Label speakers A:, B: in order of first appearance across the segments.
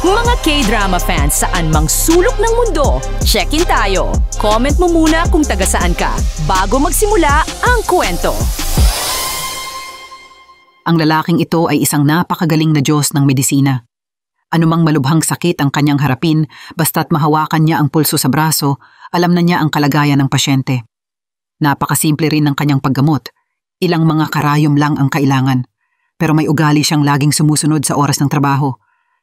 A: Mga K-drama fans saan mang sulok ng mundo, check-in tayo. Comment mo muna kung taga saan ka bago magsimula ang kwento.
B: Ang lalaking ito ay isang napakagaling na Diyos ng medisina. Anumang malubhang sakit ang kanyang harapin, basta't mahawakan niya ang pulso sa braso, alam na niya ang kalagayan ng pasyente. Napakasimple rin ng kanyang paggamot. Ilang mga karayom lang ang kailangan. Pero may ugali siyang laging sumusunod sa oras ng trabaho.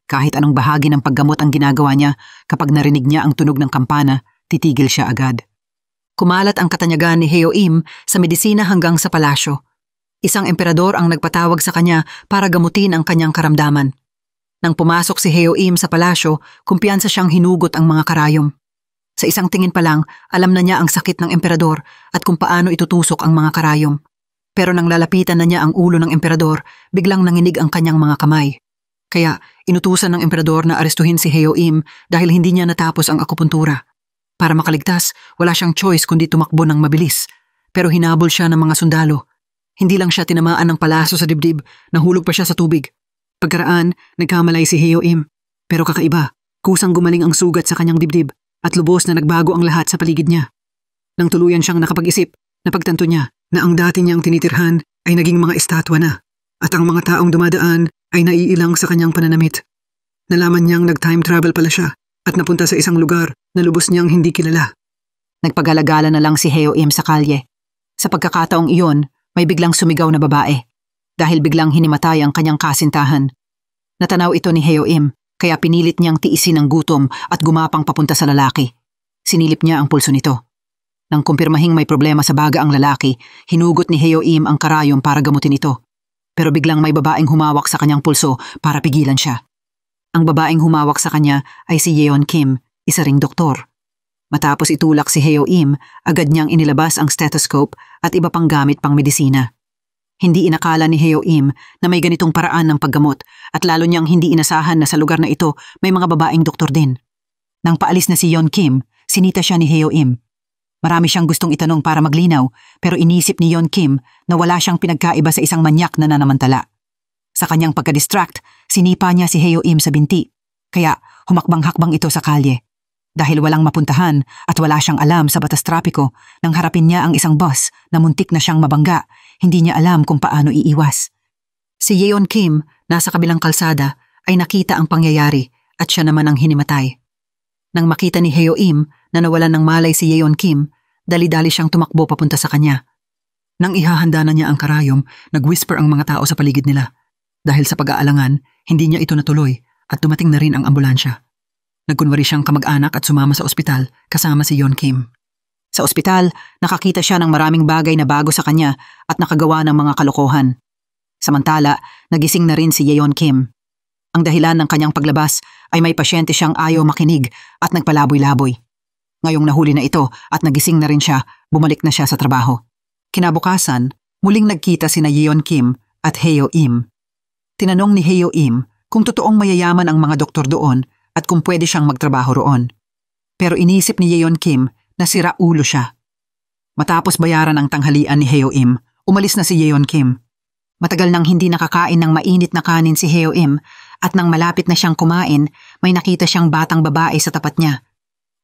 B: Kahit anong bahagi ng paggamot ang ginagawa niya, kapag narinig niya ang tunog ng kampana, titigil siya agad. Kumalat ang katanyagan ni Heo Im sa medisina hanggang sa palasyo. Isang emperador ang nagpatawag sa kanya para gamutin ang kanyang karamdaman. Nang pumasok si Heo Im sa palasyo, kumpiyansa siyang hinugot ang mga karayom. Sa isang tingin pa lang, alam na niya ang sakit ng emperador at kung paano itutusok ang mga karayom. Pero nang lalapitan na niya ang ulo ng emperador, biglang nanginig ang kanyang mga kamay. Kaya inutusan ng emperador na arestuhin si Heo Im dahil hindi niya natapos ang akupuntura. Para makaligtas, wala siyang choice kundi tumakbo ng mabilis. Pero hinabol siya ng mga sundalo. Hindi lang siya tinamaan ng palaso sa dibdib, nahulog pa siya sa tubig. Pagkaraan, nagkamalay si Heo Im. Pero kakaiba, kusang gumaling ang sugat sa kanyang dibdib at lubos na nagbago ang lahat sa paligid niya. Nang tuluyan siyang nakapag-isip, napagtanto niya na ang dati niyang tinitirhan ay naging mga estatwa na at ang mga taong dumadaan ay naiilang sa kanyang pananamit. Nalaman niyang nag-time travel pala siya at napunta sa isang lugar na lubos niyang hindi kilala. Nagpagalagala na lang si Heo Im sa kalye. Sa pagkakataong iyon, may biglang sumigaw na babae dahil biglang hinimatay ang kanyang kasintahan. Natanaw ito ni Heo Im kaya pinilit niyang tiisin ang gutom at gumapang papunta sa lalaki. Sinilip niya ang pulso nito. Nang kumpirmahing may problema sa baga ang lalaki, hinugot ni Heo Im ang karayom para gamutin ito. Pero biglang may babaeng humawak sa kanyang pulso para pigilan siya. Ang babaeng humawak sa kanya ay si Yeon Kim, isa ring doktor. Matapos itulak si Heo Im, agad niyang inilabas ang stethoscope at iba pang gamit pang medisina. Hindi inakala ni Heo Im na may ganitong paraan ng paggamot at lalo niyang hindi inasahan na sa lugar na ito may mga babaeng doktor din. Nang paalis na si Yeon Kim, sinita siya ni Heo Im. Marami siyang gustong itanong para maglinaw pero inisip ni Yeon Kim na wala siyang pinagkaiba sa isang manyak na nanamantala. Sa kanyang pagka-distract, sinipa niya si Heo Im sa binti. Kaya humakbang-hakbang ito sa kalye. Dahil walang mapuntahan at wala siyang alam sa batas trapiko, nang harapin niya ang isang bus na muntik na siyang mabangga, hindi niya alam kung paano iiwas. Si Yeon Kim, nasa kabilang kalsada, ay nakita ang pangyayari at siya naman ang hinimatay. Nang makita ni Heo Im na nawalan ng malay si Yeon Kim, dali-dali siyang tumakbo papunta sa kanya. Nang ihahanda na niya ang karayom, nag-whisper ang mga tao sa paligid nila. Dahil sa pag-aalangan, hindi niya ito natuloy at dumating na rin ang ambulansya. Nagkunwari siyang kamag-anak at sumama sa ospital kasama si Yeon Kim. Sa ospital, nakakita siya ng maraming bagay na bago sa kanya at nakagawa ng mga kalokohan. Samantala, nagising na rin si Yeon Kim. Ang dahilan ng kanyang paglabas ay may pasyente siyang ayaw makinig at nagpalaboy-laboy. Ngayong nahuli na ito at nagising na rin siya, bumalik na siya sa trabaho. Kinabukasan, muling nagkita sina Yeon Kim at Heo Im. Tinanong ni Heo Im kung totoong mayayaman ang mga doktor doon at kung pwede siyang magtrabaho roon. Pero inisip ni Yeon Kim na sira ulo siya. Matapos bayaran ang tanghalian ni Heo Im, umalis na si Yeon Kim. Matagal nang hindi nakakain ng mainit na kanin si Heo Im at nang malapit na siyang kumain, may nakita siyang batang babae sa tapat niya.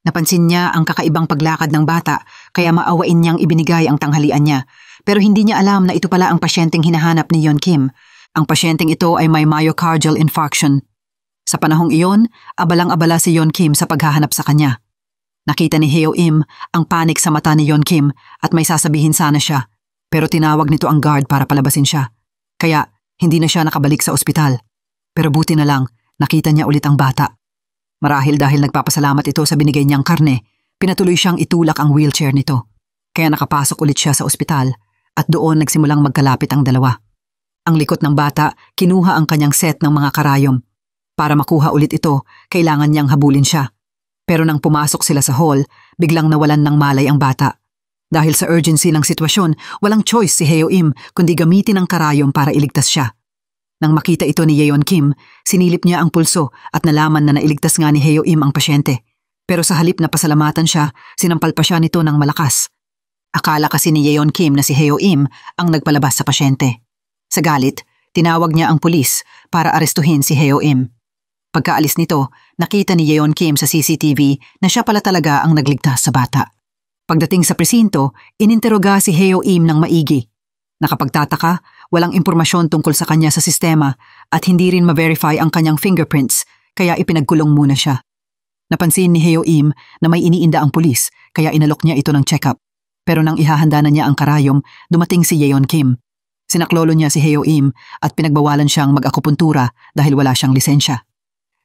B: Napansin niya ang kakaibang paglakad ng bata kaya maawain niyang ibinigay ang tanghalian niya. Pero hindi niya alam na ito pala ang pasyenteng hinahanap ni Yeon Kim. Ang pasyenteng ito ay may myocardial infarction. Sa panahong iyon, abalang-abala si Yeon Kim sa paghahanap sa kanya. Nakita ni Heo Im ang panik sa mata ni Yeon Kim at may sasabihin sana siya. Pero tinawag nito ang guard para palabasin siya. Kaya hindi na siya nakabalik sa ospital. Pero buti na lang, nakita niya ulit ang bata. Marahil dahil nagpapasalamat ito sa binigay niyang karne, pinatuloy siyang itulak ang wheelchair nito. Kaya nakapasok ulit siya sa ospital at doon nagsimulang magkalapit ang dalawa. Ang likot ng bata, kinuha ang kanyang set ng mga karayom. Para makuha ulit ito, kailangan niyang habulin siya. Pero nang pumasok sila sa hall, biglang nawalan ng malay ang bata. Dahil sa urgency ng sitwasyon, walang choice si Heo Im kundi gamitin ang karayom para iligtas siya. Nang makita ito ni Yeon Kim, sinilip niya ang pulso at nalaman na nailigtas nga ni Heo Im ang pasyente. Pero sa halip na pasalamatan siya, sinampal pa siya nito ng malakas. Akala kasi ni Yeon Kim na si Heo Im ang nagpalabas sa pasyente. Sa galit, tinawag niya ang pulis para arestuhin si Heo Im. Pagkaalis nito, nakita ni Yeon Kim sa CCTV na siya pala talaga ang nagligtas sa bata. Pagdating sa presinto, ininteroga si Heo Im ng maigi. Nakapagtataka, walang impormasyon tungkol sa kanya sa sistema at hindi rin ma-verify ang kanyang fingerprints kaya ipinagkulong muna siya. Napansin ni Heo Im na may iniinda ang pulis kaya inalok niya ito ng check-up. Pero nang ihahanda na niya ang karayom, dumating si Yeon Kim. Sinaklolo niya si Heo Im at pinagbawalan siyang mag-akupuntura dahil wala siyang lisensya.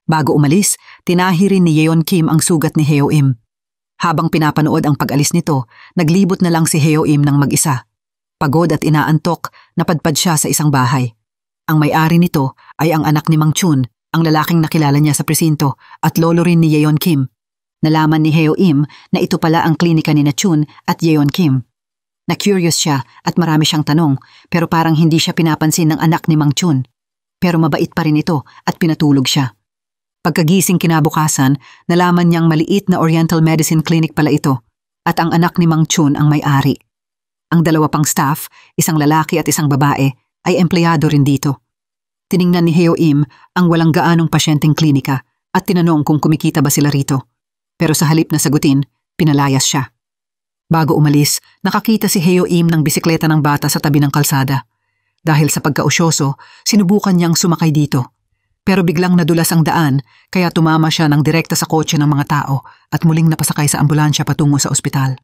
B: Bago umalis, tinahi rin ni Yeon Kim ang sugat ni Heo Im. Habang pinapanood ang pag-alis nito, naglibot na lang si Heo Im ng mag-isa. Pagod at inaantok, napadpad siya sa isang bahay. Ang may-ari nito ay ang anak ni Mang Chun, ang lalaking nakilala niya sa presinto at lolo rin ni Yeon Kim. Nalaman ni Heo Im na ito pala ang klinika ni na Chun at Yeon Kim. Na-curious siya at marami siyang tanong pero parang hindi siya pinapansin ng anak ni Mang Chun. Pero mabait pa rin ito at pinatulog siya. Pagkagising kinabukasan, nalaman niyang maliit na Oriental Medicine Clinic pala ito at ang anak ni Mang Chun ang may-ari. Ang dalawa pang staff, isang lalaki at isang babae, ay empleyado rin dito. Tiningnan ni Heo Im ang walang gaanong pasyenteng klinika at tinanong kung kumikita ba sila rito. Pero sa halip na sagutin, pinalayas siya. Bago umalis, nakakita si Heo Im ng bisikleta ng bata sa tabi ng kalsada. Dahil sa pagkausyoso, sinubukan niyang sumakay dito. Pero biglang nadulas ang daan, kaya tumama siya ng direkta sa kotse ng mga tao at muling napasakay sa ambulansya patungo sa ospital.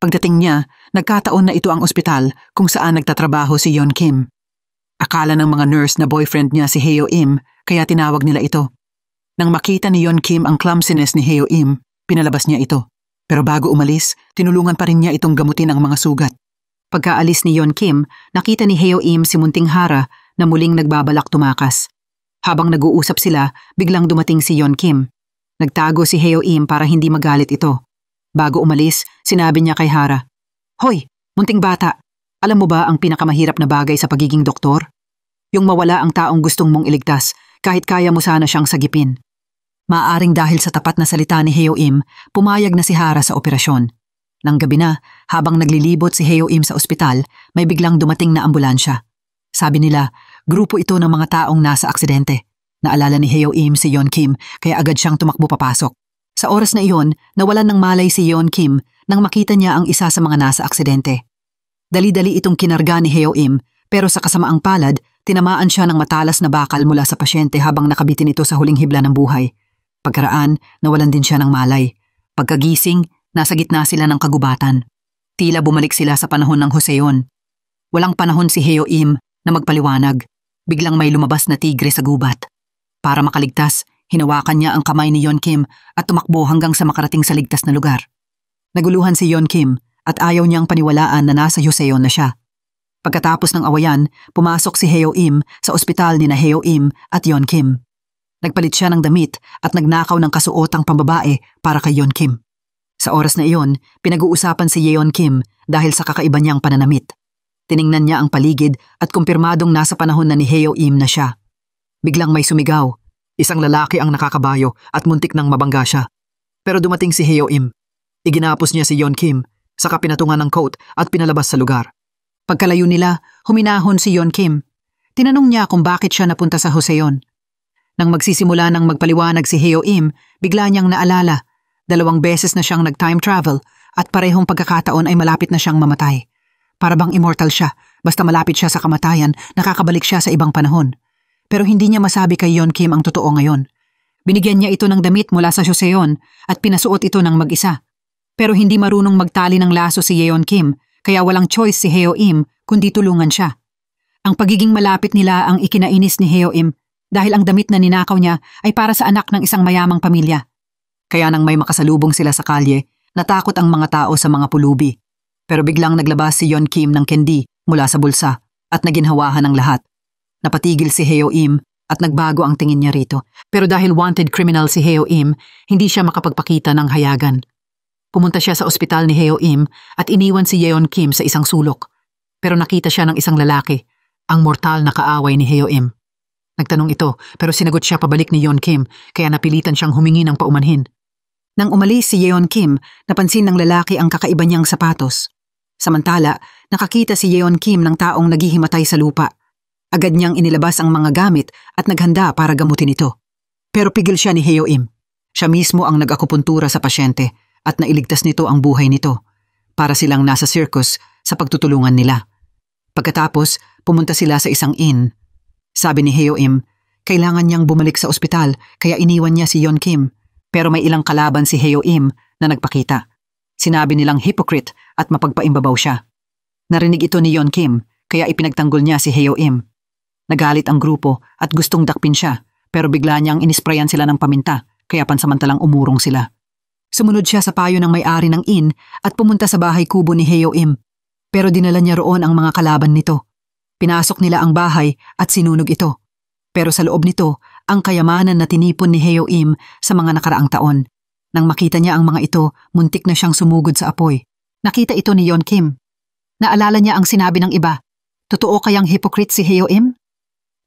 B: Pagdating niya, nagkataon na ito ang ospital kung saan nagtatrabaho si Yeon Kim. Akala ng mga nurse na boyfriend niya si Heo Im, kaya tinawag nila ito. Nang makita ni Yeon Kim ang clumsiness ni Heo Im, pinalabas niya ito. Pero bago umalis, tinulungan pa rin niya itong gamutin ang mga sugat. Pagkaalis ni Yeon Kim, nakita ni Heo Im si Munting Hara na muling nagbabalak tumakas. Habang nag-uusap sila, biglang dumating si Yeon Kim. Nagtago si Heo Im para hindi magalit ito. Bago umalis, sinabi niya kay Hara, "Hoy, munting bata, alam mo ba ang pinakamahirap na bagay sa pagiging doktor? Yung mawala ang taong gustong mong iligtas kahit kaya mo sana siyang sagipin." Maaring dahil sa tapat na salita ni Heo Im, pumayag na si Hara sa operasyon. Nang gabi na, habang naglilibot si Heo Im sa ospital, may biglang dumating na ambulansya. Sabi nila, grupo ito ng mga taong nasa aksidente. Naalala ni Heo Im si Yeon Kim kaya agad siyang tumakbo papasok. Sa oras na iyon, nawalan ng malay si Yeon Kim nang makita niya ang isa sa mga nasa aksidente. Dali-dali itong kinarga ni Heo Im pero sa kasamaang palad, tinamaan siya ng matalas na bakal mula sa pasyente habang nakabitin ito sa huling hibla ng buhay. Pagkaraan, nawalan din siya ng malay. Pagkagising, nasa gitna sila ng kagubatan. Tila bumalik sila sa panahon ng Joseon. Walang panahon si Heo Im na magpaliwanag. Biglang may lumabas na tigre sa gubat. Para makaligtas, hinawakan niya ang kamay ni Yeon Kim at tumakbo hanggang sa makarating sa ligtas na lugar. Naguluhan si Yeon Kim at ayaw niyang paniwalaan na nasa Joseon na siya. Pagkatapos ng awayan, pumasok si Heo Im sa ospital ni na Heo Im at Yeon Kim. Nagpalit siya ng damit at nagnakaw ng kasuotang pambabae para kay Yeon Kim. Sa oras na iyon, pinag-uusapan si Yeon Kim dahil sa kakaiba niyang pananamit. Tiningnan niya ang paligid at kumpirmadong nasa panahon na ni Heo Im na siya. Biglang may sumigaw. Isang lalaki ang nakakabayo at muntik nang mabangga siya. Pero dumating si Heo Im. Iginapos niya si Yeon Kim, saka pinatungan ng coat at pinalabas sa lugar. Pagkalayo nila, huminahon si Yeon Kim. Tinanong niya kung bakit siya napunta sa Joseon. Nang magsisimula ng magpaliwanag si Heo Im, bigla niyang naalala. 2 beses na siyang nag-time travel at parehong pagkakataon ay malapit na siyang mamatay. Para bang immortal siya, basta malapit siya sa kamatayan, nakakabalik siya sa ibang panahon. Pero hindi niya masabi kay Yeon Kim ang totoo ngayon. Binigyan niya ito ng damit mula sa Joseon at pinasuot ito ng mag-isa. Pero hindi marunong magtali ng laso si Yeon Kim, kaya walang choice si Heo Im kundi tulungan siya. Ang pagiging malapit nila ang ikinainis ni Heo Im dahil ang damit na ninakaw niya ay para sa anak ng isang mayamang pamilya. Kaya nang may makasalubong sila sa kalye, natakot ang mga tao sa mga pulubi. Pero biglang naglabas si Yeon Kim ng candy mula sa bulsa at naginhawahan ng lahat. Napatigil si Heo Im at nagbago ang tingin niya rito. Pero dahil wanted criminal si Heo Im, hindi siya makapagpakita ng hayagan. Pumunta siya sa ospital ni Heo Im at iniwan si Yeon Kim sa isang sulok. Pero nakita siya ng isang lalaki, ang mortal na kaaway ni Heo Im. Nagtanong ito pero sinagot siya pabalik ni Yeon Kim kaya napilitan siyang humingi ng paumanhin. Nang umalis si Yeon Kim, napansin ng lalaki ang kakaiba niyang sapatos. Samantala, nakakita si Yeon Kim ng taong naghihimatay sa lupa. Agad niyang inilabas ang mga gamit at naghanda para gamutin ito. Pero pigil siya ni Heo Im. Siya mismo ang nag-akupuntura sa pasyente at nailigtas nito ang buhay nito. Para silang nasa circus sa pagtutulungan nila. Pagkatapos, pumunta sila sa isang inn. Sabi ni Heo Im, kailangan niyang bumalik sa ospital kaya iniwan niya si Yeon Kim. Pero may ilang kalaban si Heo Im na nagpakita. Sinabi nilang hypocrite at mapagpaimbabaw siya. Narinig ito ni Yeon Kim kaya ipinagtanggol niya si Heo Im. Nagalit ang grupo at gustong dakpin siya pero bigla niyang inisprayan sila ng paminta kaya pansamantalang umurong sila. Sumunod siya sa payo ng may-ari ng inn at pumunta sa bahay kubo ni Heo Im. Pero dinala niya roon ang mga kalaban nito. Pinasok nila ang bahay at sinunog ito. Pero sa loob nito, ang kayamanan na tinipon ni Heo Im sa mga nakaraang taon. Nang makita niya ang mga ito, muntik na siyang sumugod sa apoy. Nakita ito ni Yeon Kim. Naalala niya ang sinabi ng iba. Totoo kayang hypocrite si Heo Im?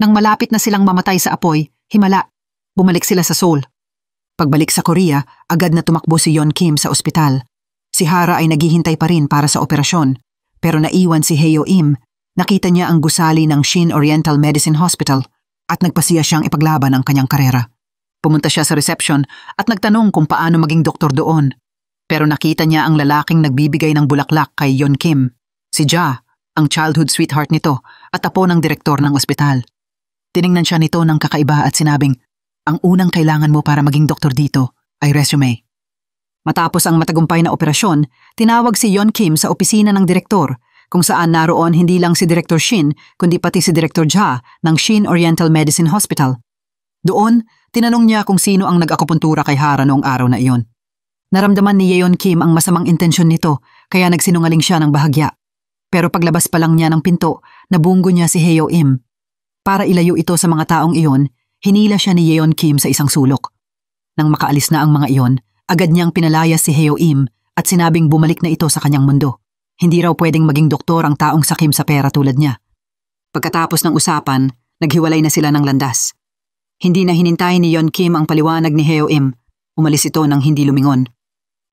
B: Nang malapit na silang mamatay sa apoy, himala. Bumalik sila sa Seoul. Pagbalik sa Korea, agad na tumakbo si Yeon Kim sa ospital. Si Hara ay naghihintay pa rin para sa operasyon. Pero naiwan si Heo Im. Nakita niya ang gusali ng Shin Oriental Medicine Hospital at nagpasiya siyang ipaglaban ang kanyang karera. Pumunta siya sa reception at nagtanong kung paano maging doktor doon. Pero nakita niya ang lalaking nagbibigay ng bulaklak kay Yeon Kim. Si Ja, ang childhood sweetheart nito at apo ng direktor ng ospital. Tiningnan siya nito ng kakaiba at sinabing, ang unang kailangan mo para maging doktor dito ay resume. Matapos ang matagumpay na operasyon, tinawag si Yeon Kim sa opisina ng direktor kung saan naroon hindi lang si Director Shin kundi pati si Director Ja ng Shin Oriental Medicine Hospital. Doon, tinanong niya kung sino ang nag-akupuntura kay Hara noong araw na iyon. Naramdaman ni Yeon Kim ang masamang intensyon nito kaya nagsinungaling siya ng bahagya. Pero paglabas pa lang niya ng pinto, nabunggo niya si Heo Im. Para ilayo ito sa mga taong iyon, hinila siya ni Yeon Kim sa isang sulok. Nang makaalis na ang mga iyon, agad niyang pinalayas si Heo Im at sinabing bumalik na ito sa kanyang mundo. Hindi raw pwedeng maging doktor ang taong sakim sa pera tulad niya. Pagkatapos ng usapan, naghiwalay na sila ng landas. Hindi na hinintay ni Yeon Kim ang paliwanag ni Heo Im. Umalis ito nang hindi lumingon.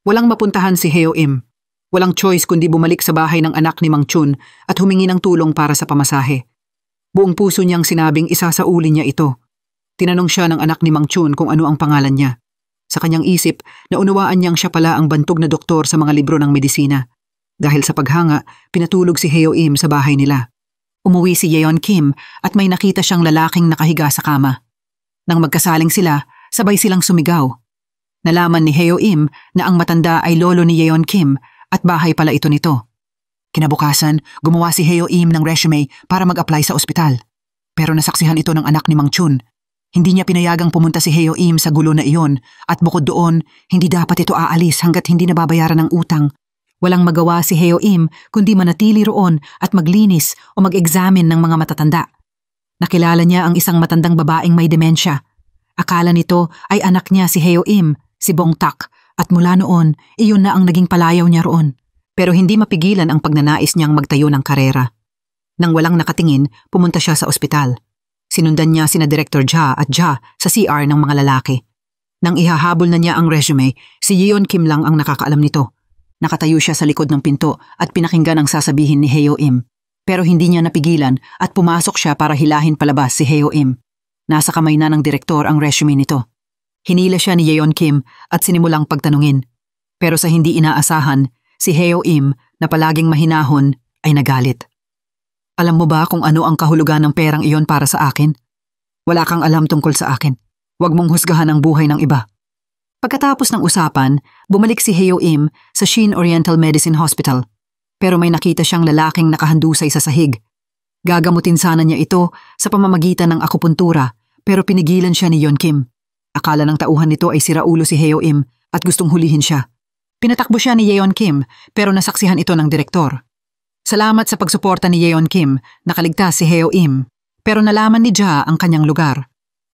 B: Walang mapuntahan si Heo Im. Walang choice kundi bumalik sa bahay ng anak ni Mang Chun at humingi ng tulong para sa pamasahe. Buong puso niyang sinabing isasauli niya ito. Tinanong siya ng anak ni Mang Chun kung ano ang pangalan niya. Sa kanyang isip, naunawaan niyang siya pala ang bantog na doktor sa mga libro ng medisina. Dahil sa paghanga, pinatulog si Heo Im sa bahay nila. Umuwi si Yeon Kim at may nakita siyang lalaking nakahiga sa kama. Nang magkasaling sila, sabay silang sumigaw. Nalaman ni Heo Im na ang matanda ay lolo ni Yeon Kim at bahay pala ito nito. Kinabukasan, gumawa si Heo Im ng resume para mag-apply sa ospital. Pero nasaksihan ito ng anak ni Mang Chun. Hindi niya pinayagang pumunta si Heo Im sa gulo na iyon at bukod doon, hindi dapat ito aalis hanggat hindi nababayaran ng utang. Walang magawa si Heo Im kundi manatili roon at maglinis o mag-examine ng mga matatanda. Nakilala niya ang isang matandang babaeng may demensya. Akala nito ay anak niya si Heo Im, si Bong Tak, at mula noon, iyon na ang naging palayaw niya roon. Pero hindi mapigilan ang pagnanais niyang magtayo ng karera. Nang walang nakatingin, pumunta siya sa ospital. Sinundan niya sina Director Ja at Ja sa CR ng mga lalaki. Nang ihahabol na niya ang resume, si Yeon Kim lang ang nakakaalam nito. Nakatayo siya sa likod ng pinto at pinakinggan ang sasabihin ni Heo Im. Pero hindi niya napigilan at pumasok siya para hilahin palabas si Heo Im. Nasa kamay na ng direktor ang resume nito. Hinila siya ni Yeon Kim at sinimulang pagtanungin. Pero sa hindi inaasahan, si Heo Im na palaging mahinahon ay nagalit. Alam mo ba kung ano ang kahulugan ng perang iyon para sa akin? Wala kang alam tungkol sa akin. Huwag mong husgahan ang buhay ng iba. Pagkatapos ng usapan, bumalik si Heo Im sa Shin Oriental Medicine Hospital. Pero may nakita siyang lalaking nakahandusay sa sahig. Gagamutin sana niya ito sa pamamagitan ng akupuntura pero pinigilan siya ni Yeon Kim. Akala ng tauhan nito ay siraulo si Heo Im at gustong hulihin siya. Pinatakbo siya ni Yeon Kim pero nasaksihan ito ng direktor. Salamat sa pagsuporta ni Yeon Kim, nakaligtas si Heo Im. Pero nalaman ni Ja ang kanyang lugar.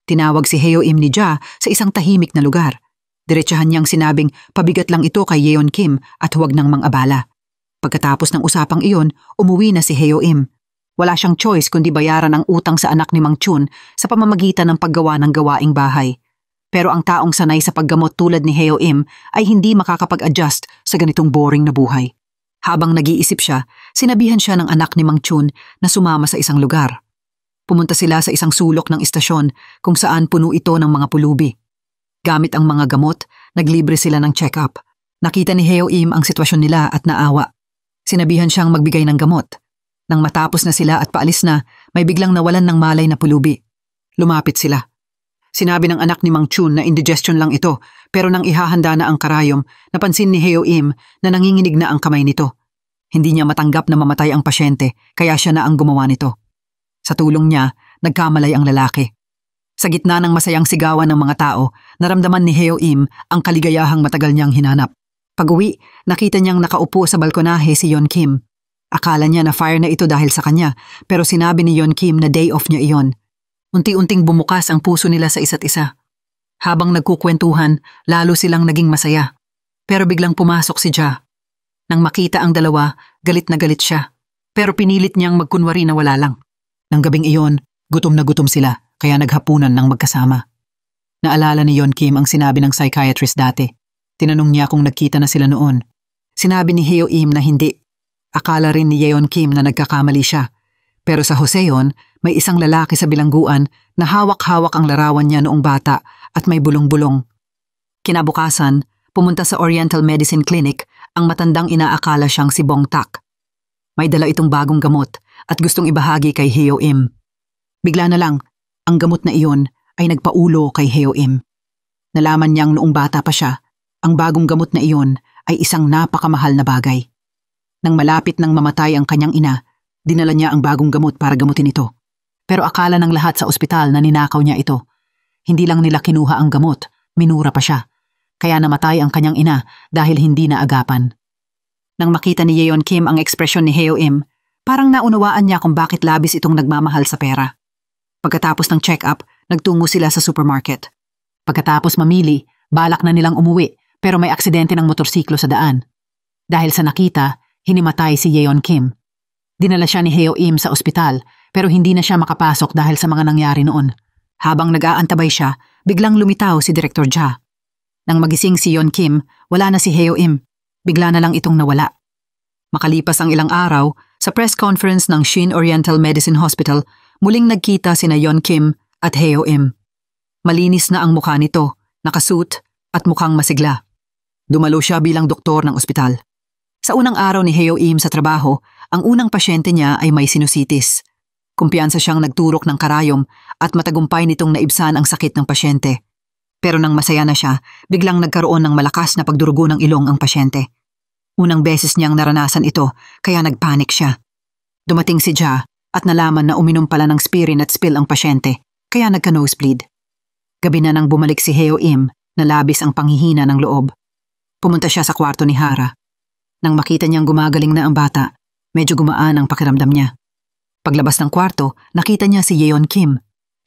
B: Tinawag si Heo Im ni Ja sa isang tahimik na lugar. Diretsahan niyang sinabing pabigat lang ito kay Yeon Kim at huwag nang mang-abala. Pagkatapos ng usapang iyon, umuwi na si Heo Im. Wala siyang choice kundi bayaran ang utang sa anak ni Mang Chun sa pamamagitan ng paggawa ng gawaing bahay. Pero ang taong sanay sa paggamot tulad ni Heo Im ay hindi makakapag-adjust sa ganitong boring na buhay. Habang nag-iisip siya, sinabihan siya ng anak ni Mang Chun na sumama sa isang lugar. Pumunta sila sa isang sulok ng istasyon kung saan puno ito ng mga pulubi. Gamit ang mga gamot, naglibre sila ng check-up. Nakita ni Heo Im ang sitwasyon nila at naawa. Sinabihan siyang magbigay ng gamot. Nang matapos na sila at paalis na, may biglang nawalan ng malay na pulubi. Lumapit sila. Sinabi ng anak ni Mang Chun na indigestion lang ito, pero nang ihahanda na ang karayom, napansin ni Heo Im na nanginginig na ang kamay nito. Hindi niya matanggap na mamatay ang pasyente, kaya siya na ang gumawa nito. Sa tulong niya, nagkamalay ang lalaki. Sa gitna ng masayang sigawan ng mga tao, naramdaman ni Heo Im ang kaligayahang matagal niyang hinanap. Pag-uwi, nakita niyang nakaupo sa balkonahe si Yeon Kim. Akala niya na fire na ito dahil sa kanya, pero sinabi ni Yeon Kim na day off niya iyon. Unti-unting bumukas ang puso nila sa isa't isa. Habang nagkukwentuhan, lalo silang naging masaya. Pero biglang pumasok si Ja. Nang makita ang dalawa, galit na galit siya. Pero pinilit niyang magkunwari na wala lang. Nang gabing iyon, gutom na gutom sila, kaya naghapunan ng magkasama. Naalala ni Yeon Kim ang sinabi ng psychiatrist dati. Tinanong niya kung nagkita na sila noon. Sinabi ni Heo Im na hindi. Akala rin ni Yeon Kim na nagkakamali siya. Pero sa Joseon, may isang lalaki sa bilangguan na hawak-hawak ang larawan niya noong bata at may bulong-bulong. Kinabukasan, pumunta sa Oriental Medicine Clinic ang matandang inaakala siyang si Bong Tak. May dala itong bagong gamot at gustong ibahagi kay Heo Im. Bigla na lang, ang gamot na iyon ay nagpaulo kay Heo Im. Nalaman niyang noong bata pa siya, ang bagong gamot na iyon ay isang napakamahal na bagay. Nang malapit nang mamatay ang kanyang ina, dinala niya ang bagong gamot para gamutin ito. Pero akala ng lahat sa ospital na ninakaw niya ito. Hindi lang nila kinuha ang gamot, minura pa siya. Kaya namatay ang kanyang ina dahil hindi naagapan. Nang makita ni Yeon Kim ang ekspresyon ni Heo Im, parang naunawaan niya kung bakit labis itong nagmamahal sa pera. Pagkatapos ng check-up, nagtungo sila sa supermarket. Pagkatapos mamili, balak na nilang umuwi pero may aksidente ng motorsiklo sa daan. Dahil sa nakita, hinimatay si Yeon Kim. Dinala siya ni Heo Im sa ospital pero hindi na siya makapasok dahil sa mga nangyari noon. Habang nag-aantabay siya, biglang lumitaw si Director Ja. Nang magising si Yeon Kim, wala na si Heo Im. Bigla na lang itong nawala. Makalipas ang ilang araw, sa press conference ng Shin Oriental Medicine Hospital, muling nagkita sina Yeon Kim at Heo Im. Malinis na ang mukha nito, nakasuit at mukhang masigla. Dumalo siya bilang doktor ng ospital. Sa unang araw ni Heo Im sa trabaho, ang unang pasyente niya ay may sinusitis. Kumpiyansa siyang nagturok ng karayom at matagumpay nitong naibsan ang sakit ng pasyente. Pero nang masaya na siya, biglang nagkaroon ng malakas na pagdurugo ng ilong ang pasyente. Unang beses niyang naranasan ito, kaya nagpanik siya. Dumating si Ja at nalaman na uminom pala ng Spirin at spill ang pasyente, kaya nagka-nosebleed. Gabi na nang bumalik si Heo Im na labis ang panghihina ng loob. Pumunta siya sa kwarto ni Hara. Nang makita niyang gumagaling na ang bata, medyo gumaan ang pakiramdam niya. Paglabas ng kwarto, nakita niya si Yeon Kim.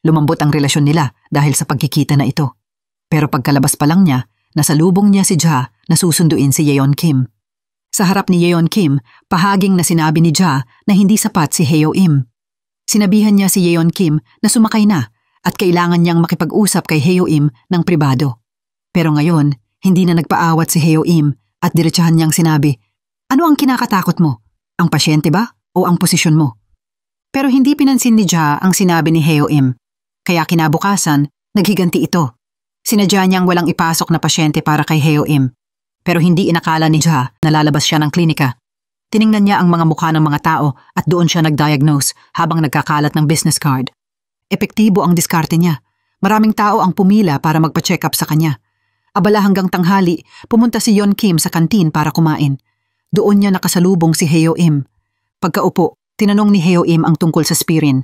B: Lumambot ang relasyon nila dahil sa pagkikita na ito. Pero pagkalabas pa lang niya, nasalubong niya si Ja na susunduin si Yeon Kim. Sa harap ni Yeon Kim, pahaging na sinabi ni Ja na hindi sapat si Heo Im. Sinabihan niya si Yeon Kim na sumakay na at kailangan niyang makipag-usap kay Heo Im ng pribado. Pero ngayon, hindi na nagpaawat si Heo Im at diretsahan niyang sinabi, "Ano ang kinakatakot mo? Ang pasyente ba o ang posisyon mo?" Pero hindi pinansin ni Ja ang sinabi ni Heo Im. Kaya kinabukasan, naghiganti ito. Sinadya niyang walang ipasok na pasyente para kay Heo Im. Pero hindi inakala ni Ja na lalabas siya ng klinika. Tiningnan niya ang mga mukha ng mga tao at doon siya nag-diagnose habang nagkakalat ng business card. Epektibo ang diskarte niya. Maraming tao ang pumila para magpa-check up sa kanya. Abala hanggang tanghali, pumunta si Yeon Kim sa kantin para kumain. Doon niya nakasalubong si Heo Im. Pagkaupo, tinanong ni Heo Im ang tungkol sa Spirin.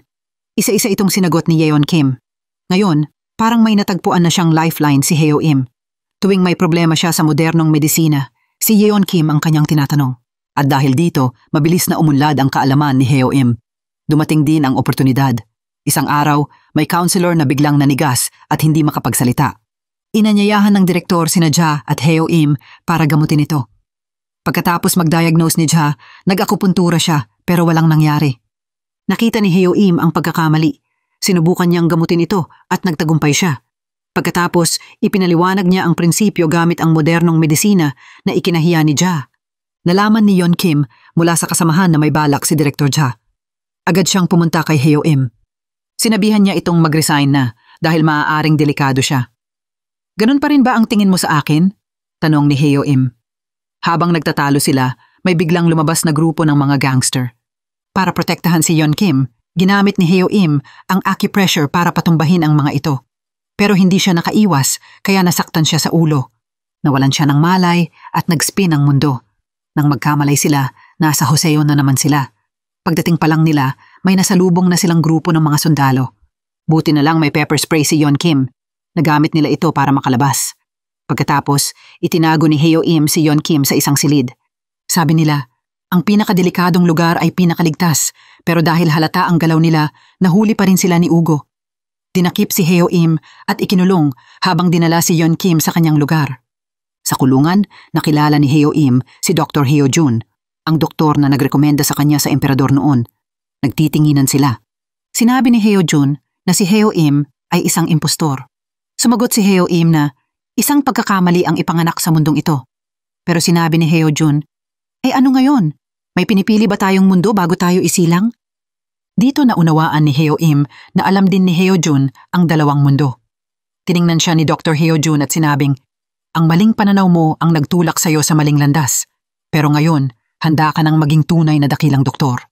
B: Isa-isa itong sinagot ni Yeon Kim. Ngayon, parang may natagpuan na siyang lifeline si Heo Im. Tuwing may problema siya sa modernong medisina, si Yeon Kim ang kanyang tinatanong. At dahil dito, mabilis na umunlad ang kaalaman ni Heo Im. Dumating din ang oportunidad. Isang araw, may counselor na biglang nanigas at hindi makapagsalita. Inanyayahan ng direktor sina Ja at Heo Im para gamutin ito. Pagkatapos mag-diagnose ni Ja, nag-akupuntura siya pero walang nangyari. Nakita ni Heo Im ang pagkakamali. Sinubukan niyang gamutin ito at nagtagumpay siya. Pagkatapos, ipinaliwanag niya ang prinsipyo gamit ang modernong medisina na ikinahiya ni Ja. Nalaman ni Yeon Kim mula sa kasamahan na may balak si Direktor Ja. Agad siyang pumunta kay Heo Im. Sinabihan niya itong mag-resign na dahil maaaring delikado siya. Ganun pa rin ba ang tingin mo sa akin? Tanong ni Heo Im. Habang nagtatalo sila, may biglang lumabas na grupo ng mga gangster. Para protektahan si Yeon Kim, ginamit ni Heo Im ang acupressure para patumbahin ang mga ito. Pero hindi siya nakaiwas kaya nasaktan siya sa ulo. Nawalan siya ng malay at nag-spin ang mundo. Nang magkamalay sila, nasa Hoseo na naman sila. Pagdating pa lang nila, may nasalubong na silang grupo ng mga sundalo. Buti na lang may pepper spray si Yeon Kim. Nagamit nila ito para makalabas. Pagkatapos, itinago ni Heo Im si Yeon Kim sa isang silid. Sabi nila, ang pinakadelikadong lugar ay pinakaligtas, pero dahil halata ang galaw nila, nahuli pa rin sila ni Ugo. Dinakip si Heo Im at ikinulong habang dinala si Yeon Kim sa kanyang lugar. Sa kulungan, nakilala ni Heo Im si Dr. Heo Jun, ang doktor na nagrekomenda sa kanya sa emperador noon. Nagtitinginan sila. Sinabi ni Heo Jun na si Heo Im ay isang impostor. Sumagot si Heo Im na isang pagkakamali ang ipanganak sa mundong ito. Pero sinabi ni Heo Jun, ano ngayon? May pinipili ba tayong mundo bago tayo isilang? Dito naunawaan ni Heo Im na alam din ni Heo Jun ang dalawang mundo. Tiningnan siya ni Dr. Heo Jun at sinabing, ang maling pananaw mo ang nagtulak sa iyo sa maling landas. Pero ngayon, handa ka nang maging tunay na dakilang doktor.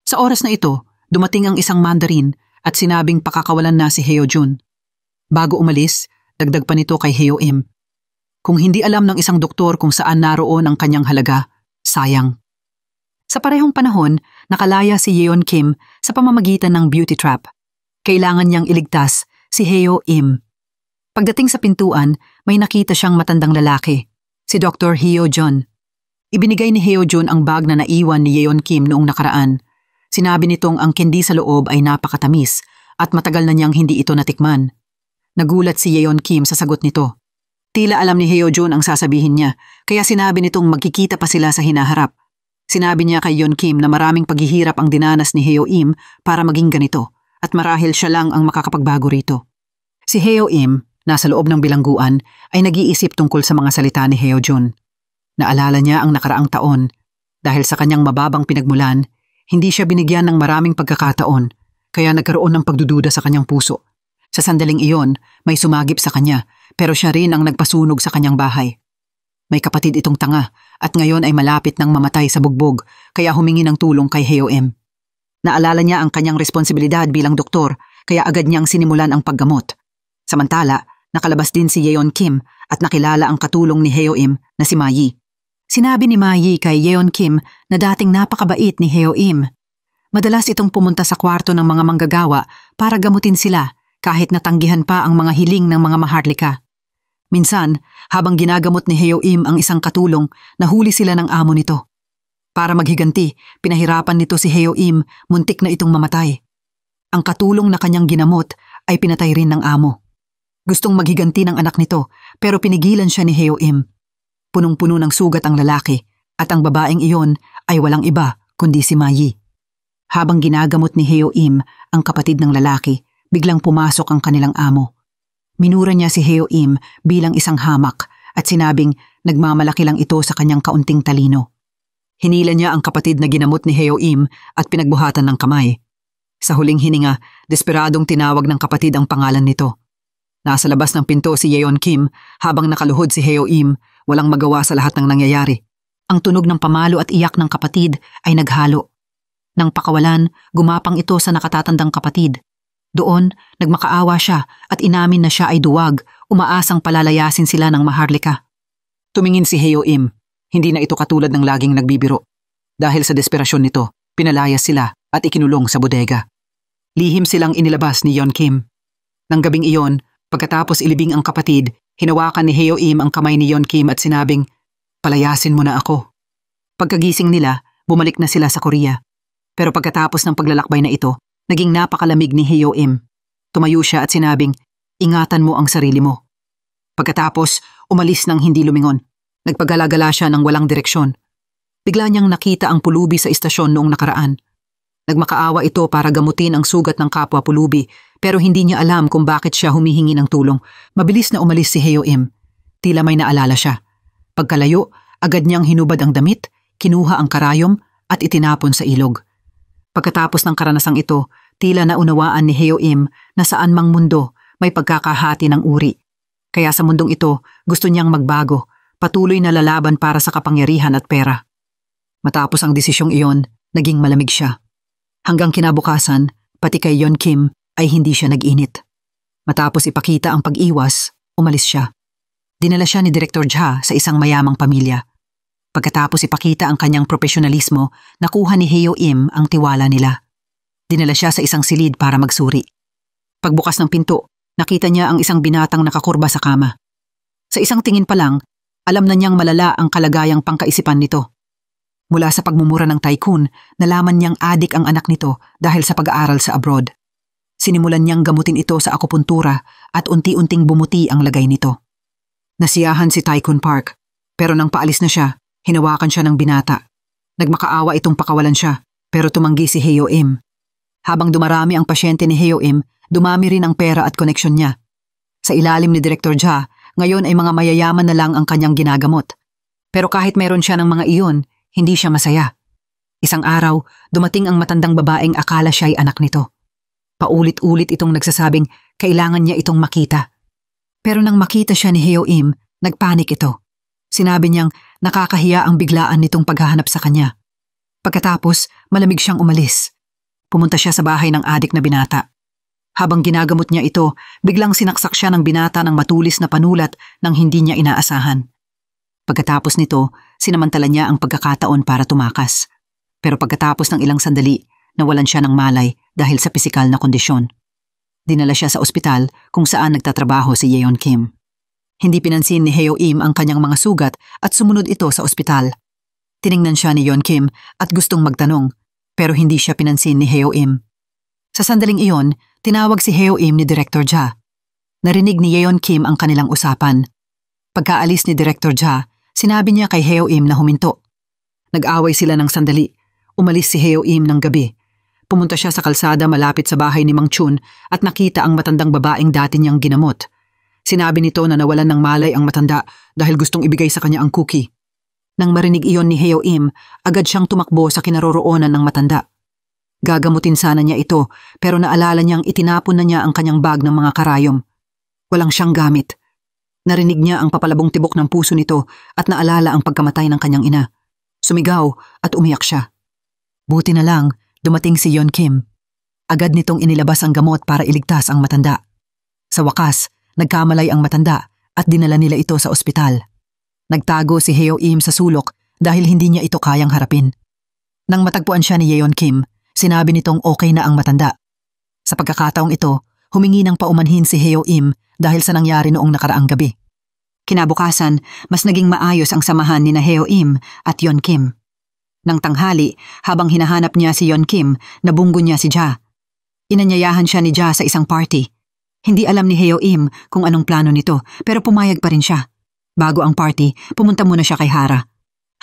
B: Sa oras na ito, dumating ang isang Mandarin at sinabing pakakawalan na si Heo Jun. Bago umalis, dagdag pa nito kay Heo Im. Kung hindi alam ng isang doktor kung saan naroon ang kanyang halaga, sayang. Sa parehong panahon, nakalaya si Yeon Kim sa pamamagitan ng beauty trap. Kailangan niyang iligtas si Heo Im. Pagdating sa pintuan, may nakita siyang matandang lalaki, si Dr. Heo Jun. Ibinigay ni Heo Jun ang bag na naiwan ni Yeon Kim noong nakaraan. Sinabi nitong ang candy sa loob ay napakatamis at matagal na niyang hindi ito natikman. Nagulat si Yeon Kim sa sagot nito. Tila alam ni Heo Jun ang sasabihin niya, kaya sinabi nitong magkikita pa sila sa hinaharap. Sinabi niya kay Yeon Kim na maraming paghihirap ang dinanas ni Heo Im para maging ganito at marahil siya lang ang makakapagbago rito. Si Heo Im, nasa loob ng bilangguan, ay nag-iisip tungkol sa mga salita ni Heo Jun. Naalala niya ang nakaraang taon. Dahil sa kanyang mababang pinagmulan, hindi siya binigyan ng maraming pagkakataon, kaya nagkaroon ng pagdududa sa kanyang puso. Sa sandaling iyon, may sumagip sa kanya, pero siya rin ang nagpasunog sa kanyang bahay. May kapatid itong tanga at ngayon ay malapit ng mamatay sa bugbog, kaya humingi ng tulong kay Heo Im. Naalala niya ang kanyang responsibilidad bilang doktor, kaya agad niyang sinimulan ang paggamot. Samantala, nakalabas din si Yeon Kim at nakilala ang katulong ni Heo Im na si Ma Yi. Sinabi ni Ma Yi kay Yeon Kim na dating napakabait ni Heo Im. Madalas itong pumunta sa kwarto ng mga manggagawa para gamutin sila kahit natanggihan pa ang mga hiling ng mga maharlika. Minsan, habang ginagamot ni Heo Im ang isang katulong, nahuli sila ng amo nito. Para maghiganti, pinahirapan nito si Heo Im, muntik na itong mamatay. Ang katulong na kanyang ginamot ay pinatay rin ng amo. Gustong maghiganti ng anak nito pero pinigilan siya ni Heo Im. Punong-puno ng sugat ang lalaki at ang babaeng iyon ay walang iba kundi si Ma Yi. Habang ginagamot ni Heo Im ang kapatid ng lalaki, biglang pumasok ang kanilang amo. Minura niya si Heo Im bilang isang hamak at sinabing nagmamalaki lang ito sa kanyang kaunting talino. Hinila niya ang kapatid na ginamot ni Heo Im at pinagbuhatan ng kamay. Sa huling hininga, desperadong tinawag ng kapatid ang pangalan nito. Nasa labas ng pinto si Yeon Kim habang nakaluhod si Heo Im, walang magawa sa lahat ng nangyayari. Ang tunog ng pamalo at iyak ng kapatid ay naghalo. Nang pakawalan, gumapang ito sa nakatatandang kapatid. Doon, nagmakaawa siya at inamin na siya ay duwag, umaasang palalayasin sila ng maharlika. Tumingin si Heo Im, hindi na ito katulad ng laging nagbibiro. Dahil sa desperasyon nito, pinalayas sila at ikinulong sa bodega. Lihim silang inilabas ni Yeon Kim. Nang gabing iyon, pagkatapos ilibing ang kapatid, hinawakan ni Heo Im ang kamay ni Yeon Kim at sinabing, "Palayasin mo na ako." Pagkagising nila, bumalik na sila sa Korea. Pero pagkatapos ng paglalakbay na ito, naging napakalamig ni Heo Im. Tumayo siya at sinabing, "Ingatan mo ang sarili mo." Pagkatapos, umalis ng hindi lumingon. Nagpagala-gala siya ng walang direksyon. Bigla niyang nakita ang pulubi sa istasyon noong nakaraan. Nagmakaawa ito para gamutin ang sugat ng kapwa pulubi, pero hindi niya alam kung bakit siya humihingi ng tulong. Mabilis na umalis si Heo Im. Tila may naalala siya. Pagkalayo, agad niyang hinubad ang damit, kinuha ang karayom at itinapon sa ilog. Pagkatapos ng karanasang ito, Tila naunawaan ni Heo Im na saan mang mundo may pagkakahati ng uri. Kaya sa mundong ito, gusto niyang magbago, patuloy na lalaban para sa kapangyarihan at pera. Matapos ang desisyong iyon, naging malamig siya. Hanggang kinabukasan, pati kay Yeon Kim ay hindi siya nag-init. Matapos ipakita ang pag-iwas, umalis siya. Dinala siya ni Director Ja sa isang mayamang pamilya. Pagkatapos ipakita ang kanyang profesionalismo, nakuha ni Heo Im ang tiwala nila. Dinala siya sa isang silid para magsuri. Pagbukas ng pinto, nakita niya ang isang binatang nakakurba sa kama. Sa isang tingin pa lang, alam na niyang malala ang kalagayang pangkaisipan nito. Mula sa pagmumura ng tycoon, nalaman niyang adik ang anak nito dahil sa pag-aaral sa abroad. Sinimulan niyang gamutin ito sa akupuntura at unti-unting bumuti ang lagay nito. Nasiyahan si Tycoon Park, pero nang paalis na siya, hinawakan siya ng binata. Nagmakaawa itong pakawalan siya, pero tumanggi si Heo Im. Habang dumarami ang pasyente ni Heo Im, dumami rin ang pera at koneksyon niya. Sa ilalim ni Director Ja, ngayon ay mga mayayaman na lang ang kanyang ginagamot. Pero kahit meron siya ng mga iyon, hindi siya masaya. Isang araw, dumating ang matandang babaeng akala siya ay anak nito. Paulit-ulit itong nagsasabing kailangan niya itong makita. Pero nang makita siya ni Heo Im, nagpanik ito. Sinabi niyang nakakahiya ang biglaan nitong paghahanap sa kanya. Pagkatapos, malamig siyang umalis. Pumunta siya sa bahay ng adik na binata. Habang ginagamot niya ito, biglang sinaksak siya ng binata ng matulis na panulat nang hindi niya inaasahan. Pagkatapos nito, sinamantala niya ang pagkakataon para tumakas. Pero pagkatapos ng ilang sandali, nawalan siya ng malay dahil sa pisikal na kondisyon. Dinala siya sa ospital kung saan nagtatrabaho si Yeon Kim. Hindi pinansin ni Heo Im ang kanyang mga sugat at sumunod ito sa ospital. Tiningnan siya ni Yeon Kim at gustong magtanong, pero hindi siya pinansin ni Heo Im. Sa sandaling iyon, tinawag si Heo Im ni Director Ja. Narinig ni Yeon Kim ang kanilang usapan. Pagkaalis ni Director Ja, sinabi niya kay Heo Im na huminto. Nag-away sila ng sandali. Umalis si Heo Im ng gabi. Pumunta siya sa kalsada malapit sa bahay ni Mang Chun at nakita ang matandang babaeng dati niyang ginamot. Sinabi nito na nawalan ng malay ang matanda dahil gustong ibigay sa kanya ang cookie. Nang marinig iyon ni Heo Im, agad siyang tumakbo sa kinaroroonan ng matanda. Gagamutin sana niya ito pero naalala niyang itinapon na niya ang kanyang bag ng mga karayom. Walang siyang gamit. Narinig niya ang papalabong tibok ng puso nito at naalala ang pagkamatay ng kanyang ina. Sumigaw at umiyak siya. Buti na lang, dumating si Yeon Kim. Agad nitong inilabas ang gamot para iligtas ang matanda. Sa wakas, nagkamalay ang matanda at dinala nila ito sa ospital. Nagtago si Heo Im sa sulok dahil hindi niya ito kayang harapin. Nang matagpuan siya ni Yeon Kim, sinabi nitong okay na ang matanda. Sa pagkakataong ito, humingi ng paumanhin si Heo Im dahil sa nangyari noong nakaraang gabi. Kinabukasan, mas naging maayos ang samahan ni na Heo Im at Yeon Kim. Nang tanghali, habang hinahanap niya si Yeon Kim, nabunggo niya si Ja. Inanyayahan siya ni Ja sa isang party. Hindi alam ni Heo Im kung anong plano nito, pero pumayag pa rin siya. Bago ang party, pumunta muna siya kay Hara.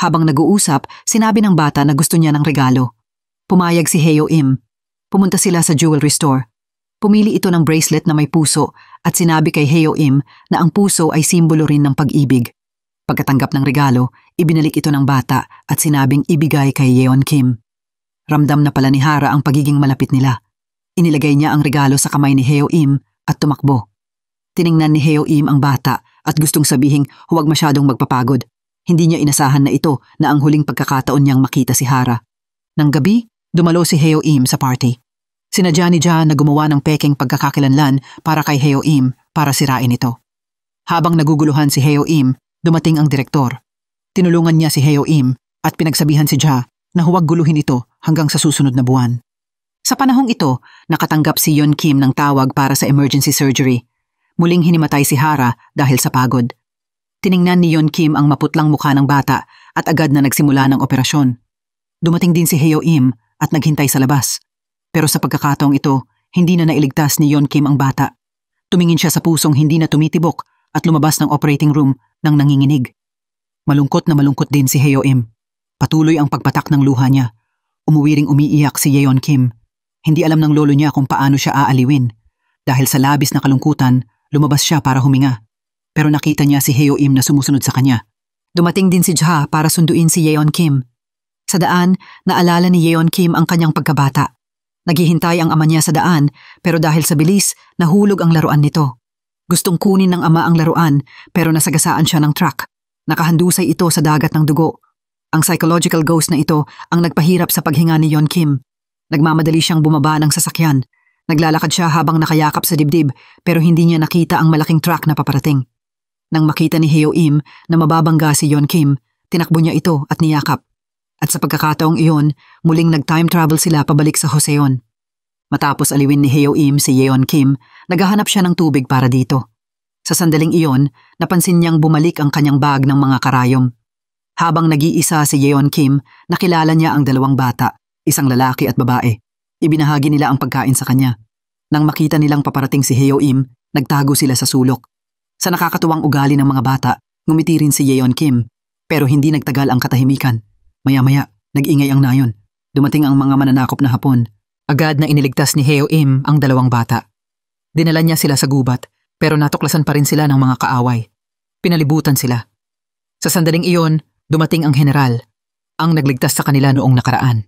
B: Habang nag-uusap, sinabi ng bata na gusto niya ng regalo. Pumayag si Heo Im. Pumunta sila sa jewelry store. Pumili ito ng bracelet na may puso at sinabi kay Heo Im na ang puso ay simbolo rin ng pag-ibig. Pagkatanggap ng regalo, ibinalik ito ng bata at sinabing ibigay kay Yeon Kim. Ramdam na pala ni Hara ang pagiging malapit nila. Inilagay niya ang regalo sa kamay ni Heo Im at tumakbo. Tiningnan ni Heo Im ang bata at gustong sabihing huwag masyadong magpapagod. Hindi niya inasahan na ito na ang huling pagkakataon niyang makita si Hara. Nang gabi, dumalo si Heo Im sa party. Sinadya ni Ja na gumawa ng peking pagkakakilanlan para kay Heo Im para sirain ito. Habang naguguluhan si Heo Im, dumating ang direktor. Tinulungan niya si Heo Im at pinagsabihan si Ja na huwag guluhin ito hanggang sa susunod na buwan. Sa panahong ito, nakatanggap si Yeon Kim ng tawag para sa emergency surgery. Muling hinimatay si Hara dahil sa pagod. Tiningnan ni Yeon Kim ang maputlang mukha ng bata at agad na nagsimula ng operasyon. Dumating din si Heo Im at naghintay sa labas. Pero sa pagkakataong ito, hindi na nailigtas ni Yeon Kim ang bata. Tumingin siya sa pusong hindi na tumitibok at lumabas ng operating room nang nanginginig. Malungkot na malungkot din si Heo Im. Patuloy ang pagpatak ng luha niya. Umuwi ring umiiyak si Yeon Kim. Hindi alam ng lolo niya kung paano siya aaliwin. Dahil sa labis na kalungkutan, lumabas siya para huminga. Pero nakita niya si Heo Im na sumusunod sa kanya. Dumating din si Ja para sunduin si Yeon Kim. Sa daan, naalala ni Yeon Kim ang kanyang pagkabata. Naghihintay ang ama niya sa daan pero dahil sa bilis, nahulog ang laruan nito. Gustong kunin ng ama ang laruan pero nasagasaan siya ng truck. Nakahandusay ito sa dagat ng dugo. Ang psychological ghost na ito ang nagpahirap sa paghinga ni Yeon Kim. Nagmamadali siyang bumaba ng sasakyan. Naglalakad siya habang nakayakap sa dibdib pero hindi niya nakita ang malaking truck na paparating. Nang makita ni Heo Im na mababangga si Yeon Kim, tinakbo niya ito at niyakap. At sa pagkakataong iyon, muling nag-time travel sila pabalik sa Joseon. Matapos aliwin ni Heo Im si Yeon Kim, naghahanap siya ng tubig para dito. Sa sandaling iyon, napansin niyang bumalik ang kanyang bag ng mga karayom. Habang nag-iisa si Yeon Kim, nakilala niya ang dalawang bata, isang lalaki at babae. Ibinahagi nila ang pagkain sa kanya. Nang makita nilang paparating si Heo Im, nagtago sila sa sulok. Sa nakakatuwang ugali ng mga bata, ngumiti rin si Yeon Kim, pero hindi nagtagal ang katahimikan. Maya-maya, nag-ingay ang nayon. Dumating ang mga mananakop na Hapon. Agad na iniligtas ni Heo Im ang dalawang bata. Dinala niya sila sa gubat, pero natuklasan pa rin sila ng mga kaaway. Pinalibutan sila. Sa sandaling iyon, dumating ang general, ang nagligtas sa kanila noong nakaraan.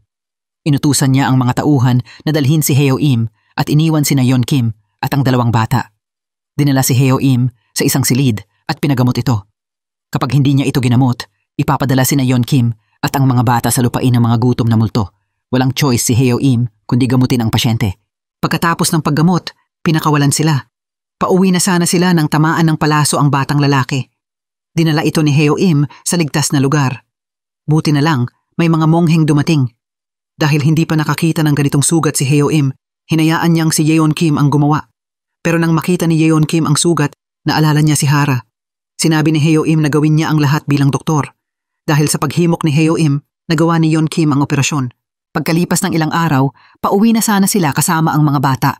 B: Inutusan niya ang mga tauhan na dalhin si Heo Im at iniwan sina Yeon Kim at ang dalawang bata. Dinala si Heo Im sa isang silid at pinagamot ito. Kapag hindi niya ito ginamot, ipapadala sina Yeon Kim at ang mga bata sa lupain ng mga gutom na multo. Walang choice si Heo Im kundi gamutin ang pasyente. Pagkatapos ng paggamot, pinakawalan sila. Pauwi na sana sila nang tamaan ng palaso ang batang lalaki. Dinala ito ni Heo Im sa ligtas na lugar. Buti na lang, may mga mongheng dumating. Dahil hindi pa nakakita ng ganitong sugat si Heo Im, hinayaan niyang si Yeon Kim ang gumawa. Pero nang makita ni Yeon Kim ang sugat, naalala niya si Hara. Sinabi ni Heo Im na gawin niya ang lahat bilang doktor. Dahil sa paghimok ni Heo Im, nagawa ni Yeon Kim ang operasyon. Pagkalipas ng ilang araw, pauwi na sana sila kasama ang mga bata.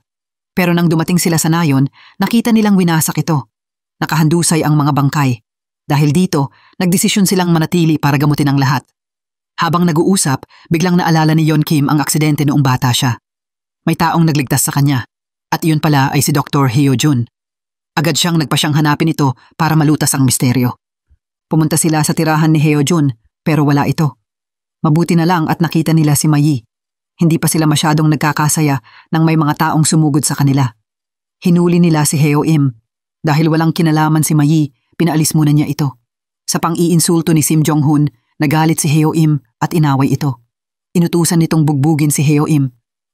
B: Pero nang dumating sila sa nayon, nakita nilang winasak ito. Nakahandusay ang mga bangkay. Dahil dito, nagdesisyon silang manatili para gamutin ang lahat. Habang nag-uusap, biglang naalala ni Yeon Kim ang aksidente noong bata siya. May taong nagligtas sa kanya. At iyon pala ay si Dr. Heo Jun. Agad siyang nagpasyang hanapin ito para malutas ang misteryo. Pumunta sila sa tirahan ni Heo Jun, pero wala ito. Mabuti na lang at nakita nila si Mayi. Hindi pa sila masyadong nagkakasaya nang may mga taong sumugod sa kanila. Hinuli nila si Heo Im. Dahil walang kinalaman si Mayi, pinaalis muna niya ito. Sa pang-iinsulto ni Sim Jong-hun, nagalit si Heo Im at inaway ito. Inutusan nitong bugbugin si Heo Im.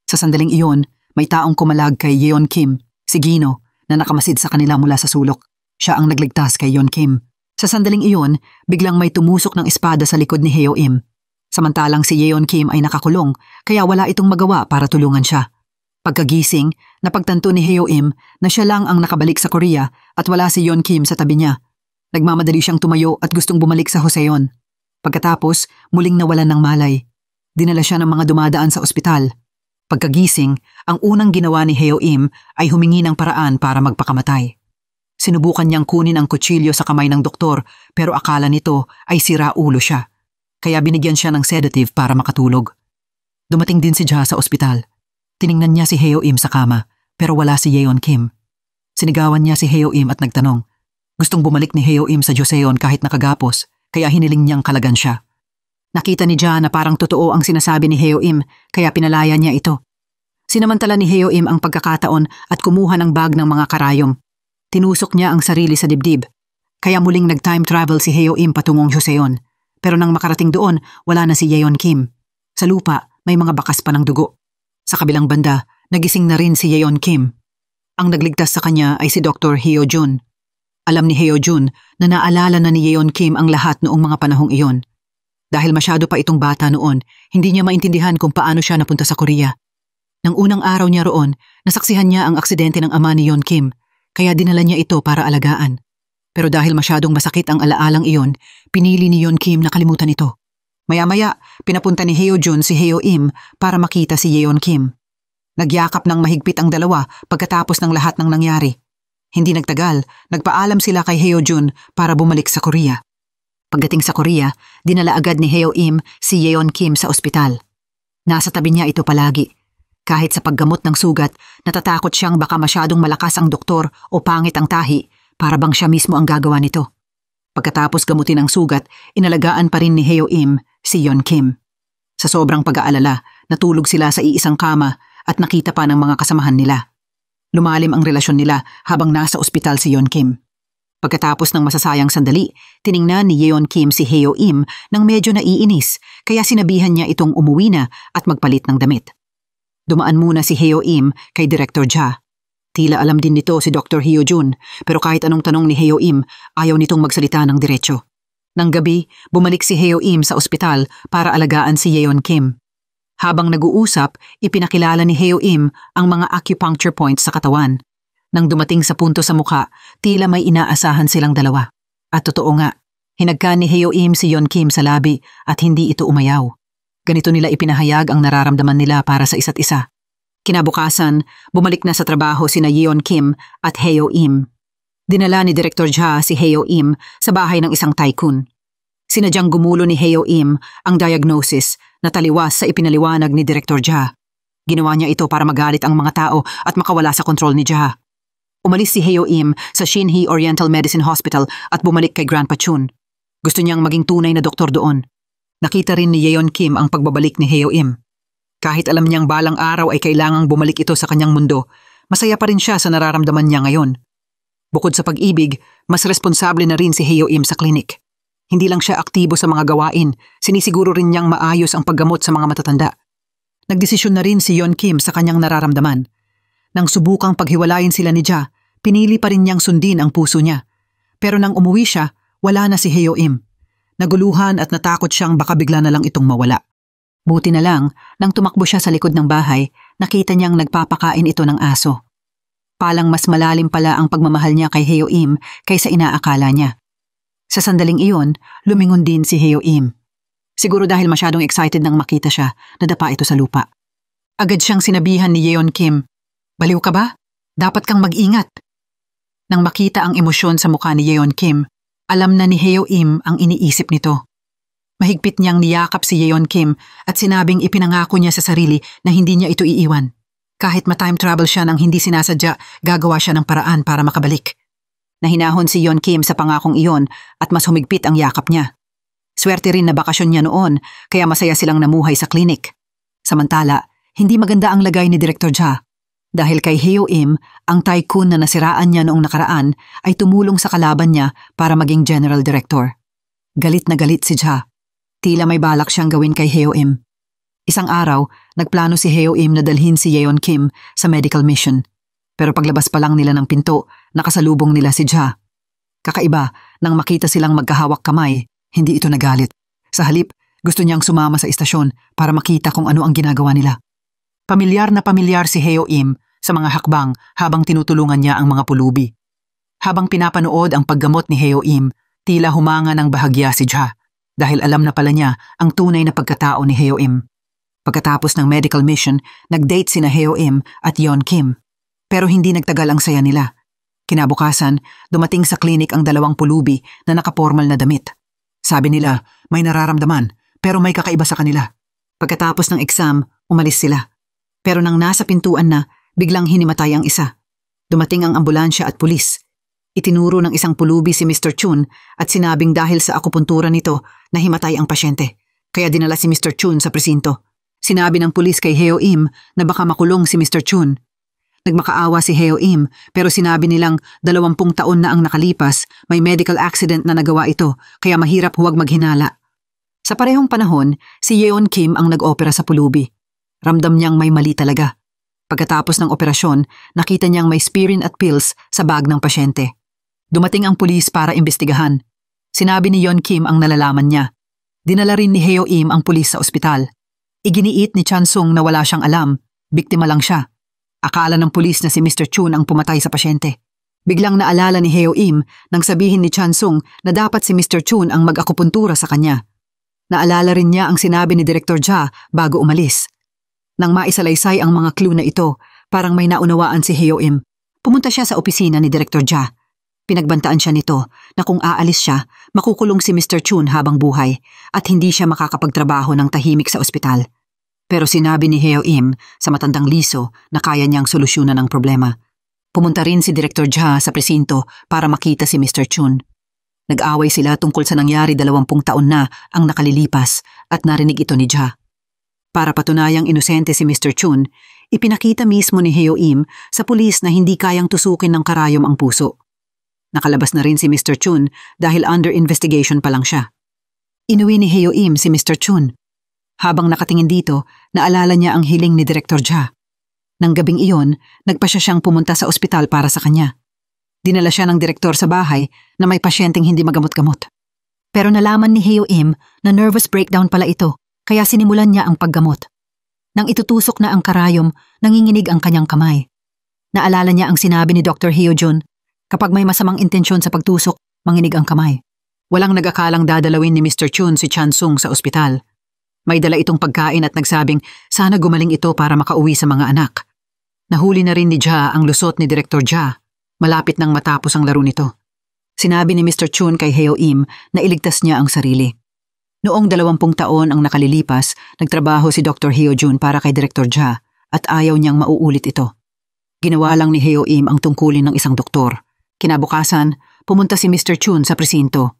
B: Sa sandaling iyon, may taong kumalag kay Yeon Kim, si Gino, na nakamasid sa kanila mula sa sulok. Siya ang nagligtas kay Yeon Kim. Sa sandaling iyon, biglang may tumusok ng espada sa likod ni Heo Im. Samantalang si Yeon Kim ay nakakulong, kaya wala itong magawa para tulungan siya. Pagkagising, napagtanto ni Heo Im na siya lang ang nakabalik sa Korea at wala si Yeon Kim sa tabi niya. Nagmamadali siyang tumayo at gustong bumalik sa Joseon. Pagkatapos, muling nawalan ng malay. Dinala siya ng mga dumadaan sa ospital. Pagkagising, ang unang ginawa ni Heo Im ay humingi ng paraan para magpakamatay. Sinubukan niyang kunin ang kutsilyo sa kamay ng doktor pero akala nito ay sira ulo siya. Kaya binigyan siya ng sedative para makatulog. Dumating din si Ja sa ospital. Tiningnan niya si Heo Im sa kama pero wala si Yeon Kim. Sinigawan niya si Heo Im at nagtanong. Gustong bumalik ni Heo Im sa Joseon kahit nakagapos kaya hiniling niyang kalagan siya. Nakita ni Ja na parang totoo ang sinasabi ni Heo Im kaya pinalaya niya ito. Sinamantala ni Heo Im ang pagkakataon at kumuha ng bag ng mga karayom. Tinusok niya ang sarili sa dibdib. Kaya muling nag-time travel si Heo Im patungong Joseon. Pero nang makarating doon, wala na si Yeon Kim. Sa lupa, may mga bakas pa ng dugo. Sa kabilang banda, nagising na rin si Yeon Kim. Ang nagligtas sa kanya ay si Dr. Heo Jun. Alam ni Heo Jun na naalala na ni Yeon Kim ang lahat noong mga panahong iyon. Dahil masyado pa itong bata noon, hindi niya maintindihan kung paano siya napunta sa Korea. Nang unang araw niya roon, nasaksihan niya ang aksidente ng ama ni Yeon Kim. Kaya dinala niya ito para alagaan. Pero dahil masyadong masakit ang alaalang iyon, pinili ni Yeon Kim na kalimutan ito. Maya-maya, pinapunta ni Heo Jun si Heo Im para makita si Yeon Kim. Nagyakap ng mahigpit ang dalawa pagkatapos ng lahat ng nangyari. Hindi nagtagal, nagpaalam sila kay Heo Jun para bumalik sa Korea. Pagdating sa Korea, dinala agad ni Heo Im si Yeon Kim sa ospital. Nasa tabi niya ito palagi. Kahit sa paggamot ng sugat, natatakot siyang baka masyadong malakas ang doktor o pangit ang tahi para bang siya mismo ang gagawa nito. Pagkatapos gamutin ang sugat, inalagaan pa rin ni Heo Im si Yeon Kim. Sa sobrang pag-aalala, natulog sila sa iisang kama at nakita pa ng mga kasamahan nila. Lumalim ang relasyon nila habang nasa ospital si Yeon Kim. Pagkatapos ng masasayang sandali, tiningnan ni Yeon Kim si Heo Im nang medyo naiinis kaya sinabihan niya itong umuwi na at magpalit ng damit. Dumaan muna si Heo Im kay Director Ja. Tila alam din nito si Dr. Hyo Jun pero kahit anong tanong ni Heo Im, ayaw nitong magsalita ng diretsyo. Nang gabi, bumalik si Heo Im sa ospital para alagaan si Yeon Kim. Habang nag-uusap, ipinakilala ni Heo Im ang mga acupuncture points sa katawan. Nang dumating sa punto sa mukha, tila may inaasahan silang dalawa. At totoo nga, hinagkan ni Heo Im si Yeon Kim sa labi at hindi ito umayaw. Ganito nila ipinahayag ang nararamdaman nila para sa isa't isa. Kinabukasan, bumalik na sa trabaho sina Yeon Kim at Heo Im. Dinala ni Director Ja si Heo Im sa bahay ng isang tycoon. Sinadyang gumulo ni Heo Im ang diagnosis na taliwas sa ipinaliwanag ni Director Ja. Ginawa niya ito para magalit ang mga tao at makawala sa kontrol ni Ja. Umalis si Heo Im sa Shinhee Oriental Medicine Hospital at bumalik kay Grandpa Chun. Gusto niyang maging tunay na doktor doon. Nakita rin ni Yeon Kim ang pagbabalik ni Heo Im. Kahit alam niyang balang araw ay kailangang bumalik ito sa kanyang mundo, masaya pa rin siya sa nararamdaman niya ngayon. Bukod sa pag-ibig, mas responsable na rin si Heo Im sa klinik. Hindi lang siya aktibo sa mga gawain, sinisiguro rin niyang maayos ang paggamot sa mga matatanda. Nagdesisyon na rin si Yeon Kim sa kanyang nararamdaman. Nang subukang paghiwalayin sila ni Ja, pinili pa rin niyang sundin ang puso niya. Pero nang umuwi siya, wala na si Heo Im. Naguluhan at natakot siyang baka bigla na lang itong mawala. Buti na lang, nang tumakbo siya sa likod ng bahay, nakita niyang nagpapakain ito ng aso. Palang mas malalim pala ang pagmamahal niya kay Heo Im kaysa inaakala niya. Sa sandaling iyon, lumingon din si Heo Im. Siguro dahil masyadong excited nang makita siya, nadapa ito sa lupa. Agad siyang sinabihan ni Yeon Kim, "Baliw ka ba? Dapat kang mag-ingat." Nang makita ang emosyon sa mukha ni Yeon Kim, alam na ni Heo Im ang iniisip nito. Mahigpit niyang niyakap si Yeon Kim at sinabing ipinangako niya sa sarili na hindi niya ito iiwan. Kahit ma-time travel siya nang hindi sinasadya, gagawa siya ng paraan para makabalik. Nahinahon si Yeon Kim sa pangakong iyon at mas humigpit ang yakap niya. Swerte rin na bakasyon niya noon kaya masaya silang namuhay sa klinik. Samantala, hindi maganda ang lagay ni Director Ja. Dahil kay Heo Im, ang tycoon na nasiraan niya noong nakaraan ay tumulong sa kalaban niya para maging General Director. Galit na galit si Ja. Tila may balak siyang gawin kay Heo Im. Isang araw, nagplano si Heo Im na dalhin si Yeon Kim sa medical mission. Pero paglabas pa lang nila ng pinto, nakasalubong nila si Ja. Kakaiba, nang makita silang magkahawak kamay, hindi ito nagalit. Sa halip, gusto niyang sumama sa istasyon para makita kung ano ang ginagawa nila. Pamilyar na pamilyar si Heo Im sa mga hakbang habang tinutulungan niya ang mga pulubi. Habang pinapanood ang paggamot ni Heo Im, tila humanga ng bahagya si Ja dahil alam na pala niya ang tunay na pagkatao ni Heo Im. Pagkatapos ng medical mission, nag-date sina Heo Im at Yeon Kim. Pero hindi nagtagal ang saya nila. Kinabukasan, dumating sa klinik ang dalawang pulubi na nakapormal na damit. Sabi nila, may nararamdaman pero may kakaiba sa kanila. Pagkatapos ng exam, umalis sila. Pero nang nasa pintuan na, biglang hinimatay ang isa. Dumating ang ambulansya at pulis. Itinuro ng isang pulubi si Mr. Chun at sinabing dahil sa akupuntura nito, nahimatay ang pasyente. Kaya dinala si Mr. Chun sa presinto. Sinabi ng pulis kay Heo Im na baka makulong si Mr. Chun. Nagmakaawa si Heo Im pero sinabi nilang 20 taon na ang nakalipas, may medical accident na nagawa ito kaya mahirap huwag maghinala. Sa parehong panahon, si Yeon Kim ang nag-opera sa pulubi. Ramdam niyang may mali talaga. Pagkatapos ng operasyon, nakita niyang may aspirin at pills sa bag ng pasyente. Dumating ang pulis para imbestigahan. Sinabi ni Yeon Kim ang nalalaman niya. Dinala rin ni Heo Im ang pulis sa ospital. Iginiit ni Chan Sung na wala siyang alam, biktima lang siya. Akala ng pulis na si Mr. Chun ang pumatay sa pasyente. Biglang naalala ni Heo Im nang sabihin ni Chan Sung na dapat si Mr. Chun ang mag-akupuntura sa kanya. Naalala rin niya ang sinabi ni Director Ja bago umalis. Nang maisalaysay ang mga clue na ito, parang may naunawaan si Heo Im. Pumunta siya sa opisina ni Director Ja. Pinagbantaan siya nito na kung aalis siya, makukulong si Mr. Chun habang buhay at hindi siya makakapagtrabaho ng tahimik sa ospital. Pero sinabi ni Heo Im sa matandang liso na kaya niyang solusyonan ang problema. Pumunta rin si Director Ja sa presinto para makita si Mr. Chun. Nag-away sila tungkol sa nangyari 20 taon na ang nakalilipas at narinig ito ni Ja. Para patunayang inosente si Mr. Chun, Ipinakita mismo ni Heo Im sa pulis na hindi kayang tusukin ng karayom ang puso. Nakalabas na rin si Mr. Chun dahil under investigation pa lang siya. Inuwi ni Heo Im si Mr. Chun. Habang nakatingin dito, naalala niya ang hiling ni Director Ja. Nang gabing iyon, nagpa siyang pumunta sa ospital para sa kanya. Dinala siya ng direktor sa bahay na may pasyenteng hindi magamot-gamot. Pero nalaman ni Heo Im na nervous breakdown pala ito, kaya sinimulan niya ang paggamot. Nang itutusok na ang karayom, nanginginig ang kanyang kamay. Naalala niya ang sinabi ni Dr. Heo Jun, kapag may masamang intensyon sa pagtusok, manginig ang kamay. Walang nag-akalang dadalawin ni Mr. Chun si Chan Sung sa ospital. May dala itong pagkain at nagsabing sana gumaling ito para makauwi sa mga anak. Nahuli na rin ni Ja ang lusot ni Director Ja. Malapit nang matapos ang laro nito. Sinabi ni Mr. Chun kay Heo Im na iligtas niya ang sarili. Noong 20 taon ang nakalilipas, nagtrabaho si Dr. Heo Jun para kay Director Ja at ayaw niyang mauulit ito. Ginawa lang ni Heo Im ang tungkulin ng isang doktor. Kinabukasan, pumunta si Mr. Chun sa presinto.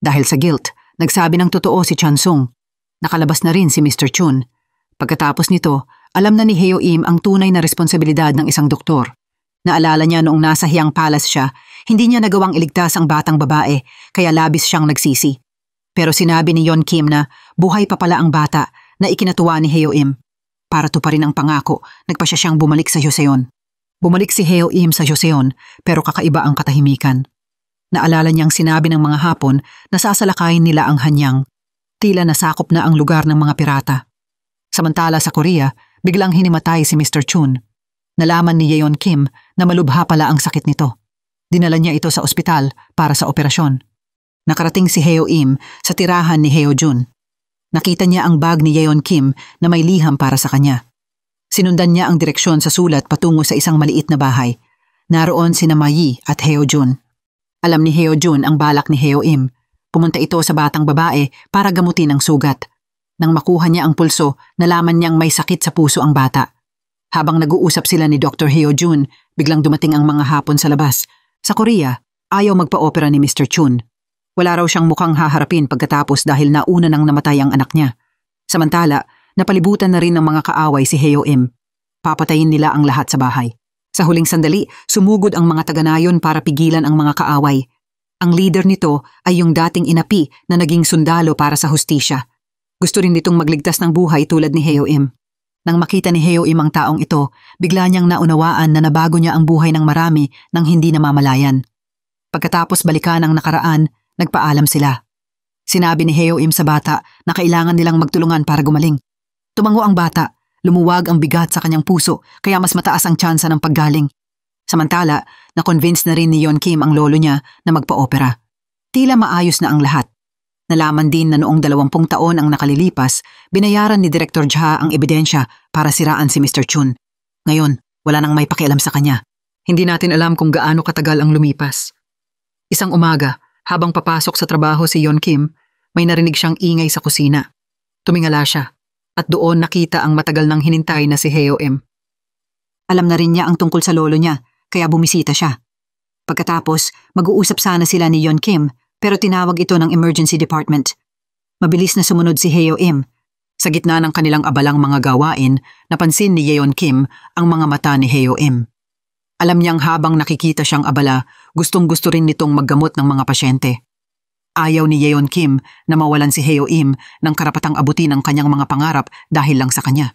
B: Dahil sa guilt, nagsabi ng totoo si Chan Sung. Nakalabas na rin si Mr. Chun. Pagkatapos nito, alam na ni Heo Im ang tunay na responsibilidad ng isang doktor. Naalala niya noong nasa Hyang Palace siya, hindi niya nagawang iligtas ang batang babae, kaya labis siyang nagsisi. Pero sinabi ni Yeon Kim na buhay pa pala ang bata na ikinatuwa ni Heo Im. Para tuparin ang pangako, nagpa siyang bumalik sa Joseon. Bumalik si Heo Im sa Joseon, pero kakaiba ang katahimikan. Naalala niyang sinabi ng mga Hapon na sasalakayin nila ang Hanyang. Tila nasakop na ang lugar ng mga pirata. Samantala sa Korea, biglang hinimatay si Mr. Chun. Nalaman ni Yeon Kim na malubha pala ang sakit nito. Dinala niya ito sa ospital para sa operasyon. Nakarating si Heo Im sa tirahan ni Heo Jun. Nakita niya ang bag ni Yeon Kim na may liham para sa kanya. Sinundan niya ang direksyon sa sulat patungo sa isang maliit na bahay. Naroon sina Mayi at Heo Jun. Alam ni Heo Jun ang balak ni Heo Im. Pumunta ito sa batang babae para gamutin ang sugat. Nang makuha niya ang pulso, nalaman niyang may sakit sa puso ang bata. Habang nag-uusap sila ni Dr. Heo Jun, biglang dumating ang mga Hapon sa labas. Sa Korea, ayaw magpa-opera ni Mr. Chun. Wala raw siyang mukhang haharapin pagkatapos dahil nauna nang namatay ang anak niya. Samantala, napalibutan na rin ng mga kaaway si Heo Im. Papatayin nila ang lahat sa bahay. Sa huling sandali, sumugod ang mga taga-nayon para pigilan ang mga kaaway. Ang leader nito ay yung dating inapi na naging sundalo para sa hustisya. Gusto rin nitong magligtas ng buhay tulad ni Heo Im. Nang makita ni Heo Im ang taong ito, bigla niyang naunawaan na nabago niya ang buhay ng marami nang hindi namamalayan. Pagkatapos balikan ang nakaraan, nagpaalam sila. Sinabi ni Heo Im sa bata na kailangan nilang magtulungan para gumaling. Tumango ang bata, lumuwag ang bigat sa kanyang puso kaya mas mataas ang tsansa ng paggaling. Samantala, na-convince na rin ni Yeon Kim ang lolo niya na magpa-opera. Tila maayos na ang lahat. Nalaman din na noong 20 taon ang nakalilipas, binayaran ni Director Ja ang ebidensya para siraan si Mr. Chun. Ngayon, wala nang may pakialam sa kanya. Hindi natin alam kung gaano katagal ang lumipas. Isang umaga, habang papasok sa trabaho si Yeon Kim, may narinig siyang ingay sa kusina. Tumingala siya, at doon nakita ang matagal nang hinintay na si Heo Im. Alam na rin niya ang tungkol sa lolo niya, kaya bumisita siya. Pagkatapos, mag-uusap sana sila ni Yeon Kim, pero tinawag ito ng emergency department. Mabilis na sumunod si Heo Im. Sa gitna ng kanilang abalang mga gawain, napansin ni Yeon Kim ang mga mata ni Heo Im. Alam niyang habang nakikita siyang abala, gustong-gusto rin nitong maggamot ng mga pasyente. Ayaw ni Yeon Kim na mawalan si Heo Im ng karapatang abutin ang kanyang mga pangarap dahil lang sa kanya.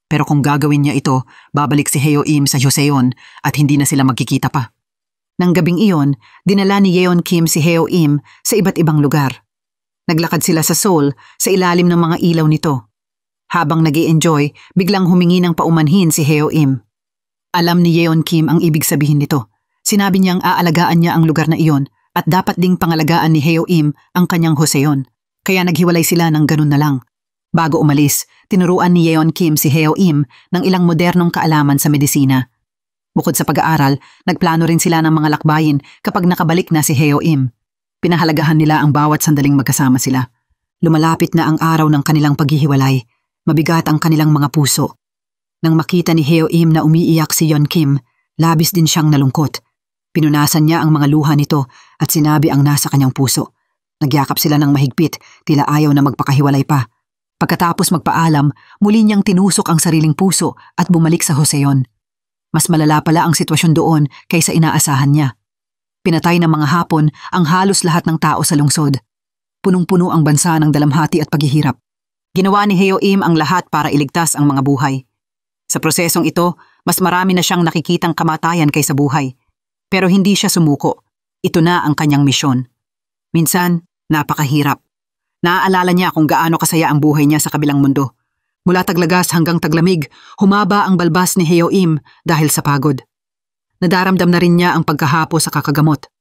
B: Pero kung gagawin niya ito, babalik si Heo Im sa Joseon at hindi na sila magkikita pa. Nang gabing iyon, dinala ni Yeon Kim si Heo Im sa iba't ibang lugar. Naglakad sila sa Seoul sa ilalim ng mga ilaw nito. Habang nag-i-enjoy, biglang humingi ng paumanhin si Heo Im. Alam ni Yeon Kim ang ibig sabihin nito. Sinabi niyang aalagaan niya ang lugar na iyon at dapat ding pangalagaan ni Heo Im ang kanyang Joseon. Kaya naghiwalay sila ng ganun na lang. Bago umalis, tinuruan ni Yeon Kim si Heo Im ng ilang modernong kaalaman sa medisina. Bukod sa pag-aaral, nagplano rin sila ng mga lakbayin kapag nakabalik na si Heo Im. Pinahalagahan nila ang bawat sandaling magkasama sila. Lumalapit na ang araw ng kanilang paghihiwalay. Mabigat ang kanilang mga puso. Nang makita ni Heo Im na umiiyak si Yeon Kim, labis din siyang nalungkot. Pinunasan niya ang mga luha nito at sinabi ang nasa kanyang puso. Nagyakap sila ng mahigpit, tila ayaw na magpakahiwalay pa. Pagkatapos magpaalam, muli niyang tinusok ang sariling puso at bumalik sa Joseon. Mas malala pala ang sitwasyon doon kaysa inaasahan niya. Pinatay ng mga Hapon ang halos lahat ng tao sa lungsod. Punong-puno ang bansa ng dalamhati at paghihirap. Ginawa ni Heo Im ang lahat para iligtas ang mga buhay. Sa prosesong ito, mas marami na siyang nakikitang kamatayan kaysa buhay. Pero hindi siya sumuko. Ito na ang kanyang misyon. Minsan, napakahirap. Naaalala niya kung gaano kasaya ang buhay niya sa kabilang mundo. Mula taglagas hanggang taglamig, humaba ang balbas ni Heo Im dahil sa pagod. Nadaramdam na rin niya ang pagkahapo sa kakagamot.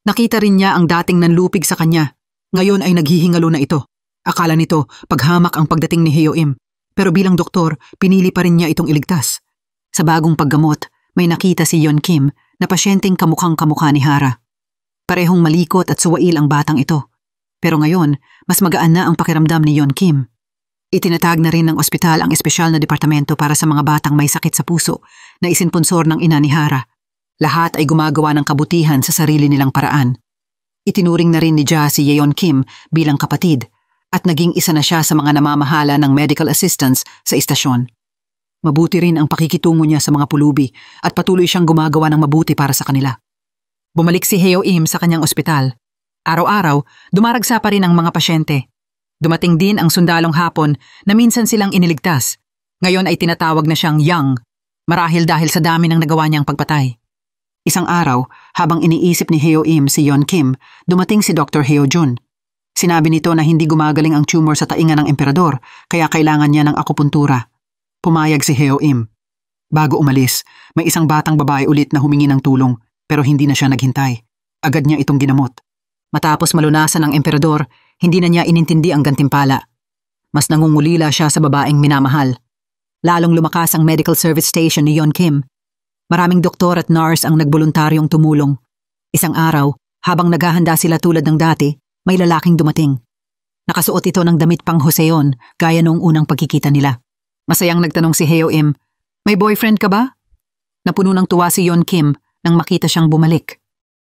B: Nakita rin niya ang dating nanlupig sa kanya. Ngayon ay naghihingalo na ito. Akala nito paghamak ang pagdating ni Heo Im. Pero bilang doktor, pinili pa rin niya itong iligtas. Sa bagong paggamot, may nakita si Yeon Kim na pasyenteng kamukhang kamukha ni Hara. Parehong malikot at suwail ang batang ito. Pero ngayon, mas magaan na ang pakiramdam ni Yeon Kim. Itinatag na rin ng ospital ang espesyal na departamento para sa mga batang may sakit sa puso na isinponsor ng ina ni Hara. Lahat ay gumagawa ng kabutihan sa sarili nilang paraan. Itinuring na rin ni Ja si Yeon Kim bilang kapatid at naging isa na siya sa mga namamahala ng medical assistance sa istasyon. Mabuti rin ang pakikitungo niya sa mga pulubi at patuloy siyang gumagawa ng mabuti para sa kanila. Bumalik si Heo Im sa kanyang ospital. Araw-araw, dumaragsa pa rin ang mga pasyente. Dumating din ang sundalong Hapon na minsan silang iniligtas. Ngayon ay tinatawag na siyang Yang, marahil dahil sa dami ng nagawa niyang pagpatay. Isang araw, habang iniisip ni Heo Im si Yeon Kim, dumating si Dr. Heo Jun. Sinabi nito na hindi gumagaling ang tumor sa tainga ng emperador, kaya kailangan niya ng akupuntura. Pumayag si Heo Im. Bago umalis, may isang batang babae ulit na humingi ng tulong, pero hindi na siya naghintay. Agad niya itong ginamot. Matapos malunasan ng emperador, hindi na niya inintindi ang gantimpala. Mas nangungulila siya sa babaeng minamahal. Lalong lumakas ang medical service station ni Yeon Kim. Maraming doktor at nurse ang nagboluntaryong tumulong. Isang araw, habang naghahanda sila tulad ng dati, may lalaking dumating. Nakasuot ito ng damit pang Joseon, gaya noong unang pagkikita nila. Masayang nagtanong si Heo Im, "May boyfriend ka ba?" Napuno ng tuwa si Yeon Kim nang makita siyang bumalik.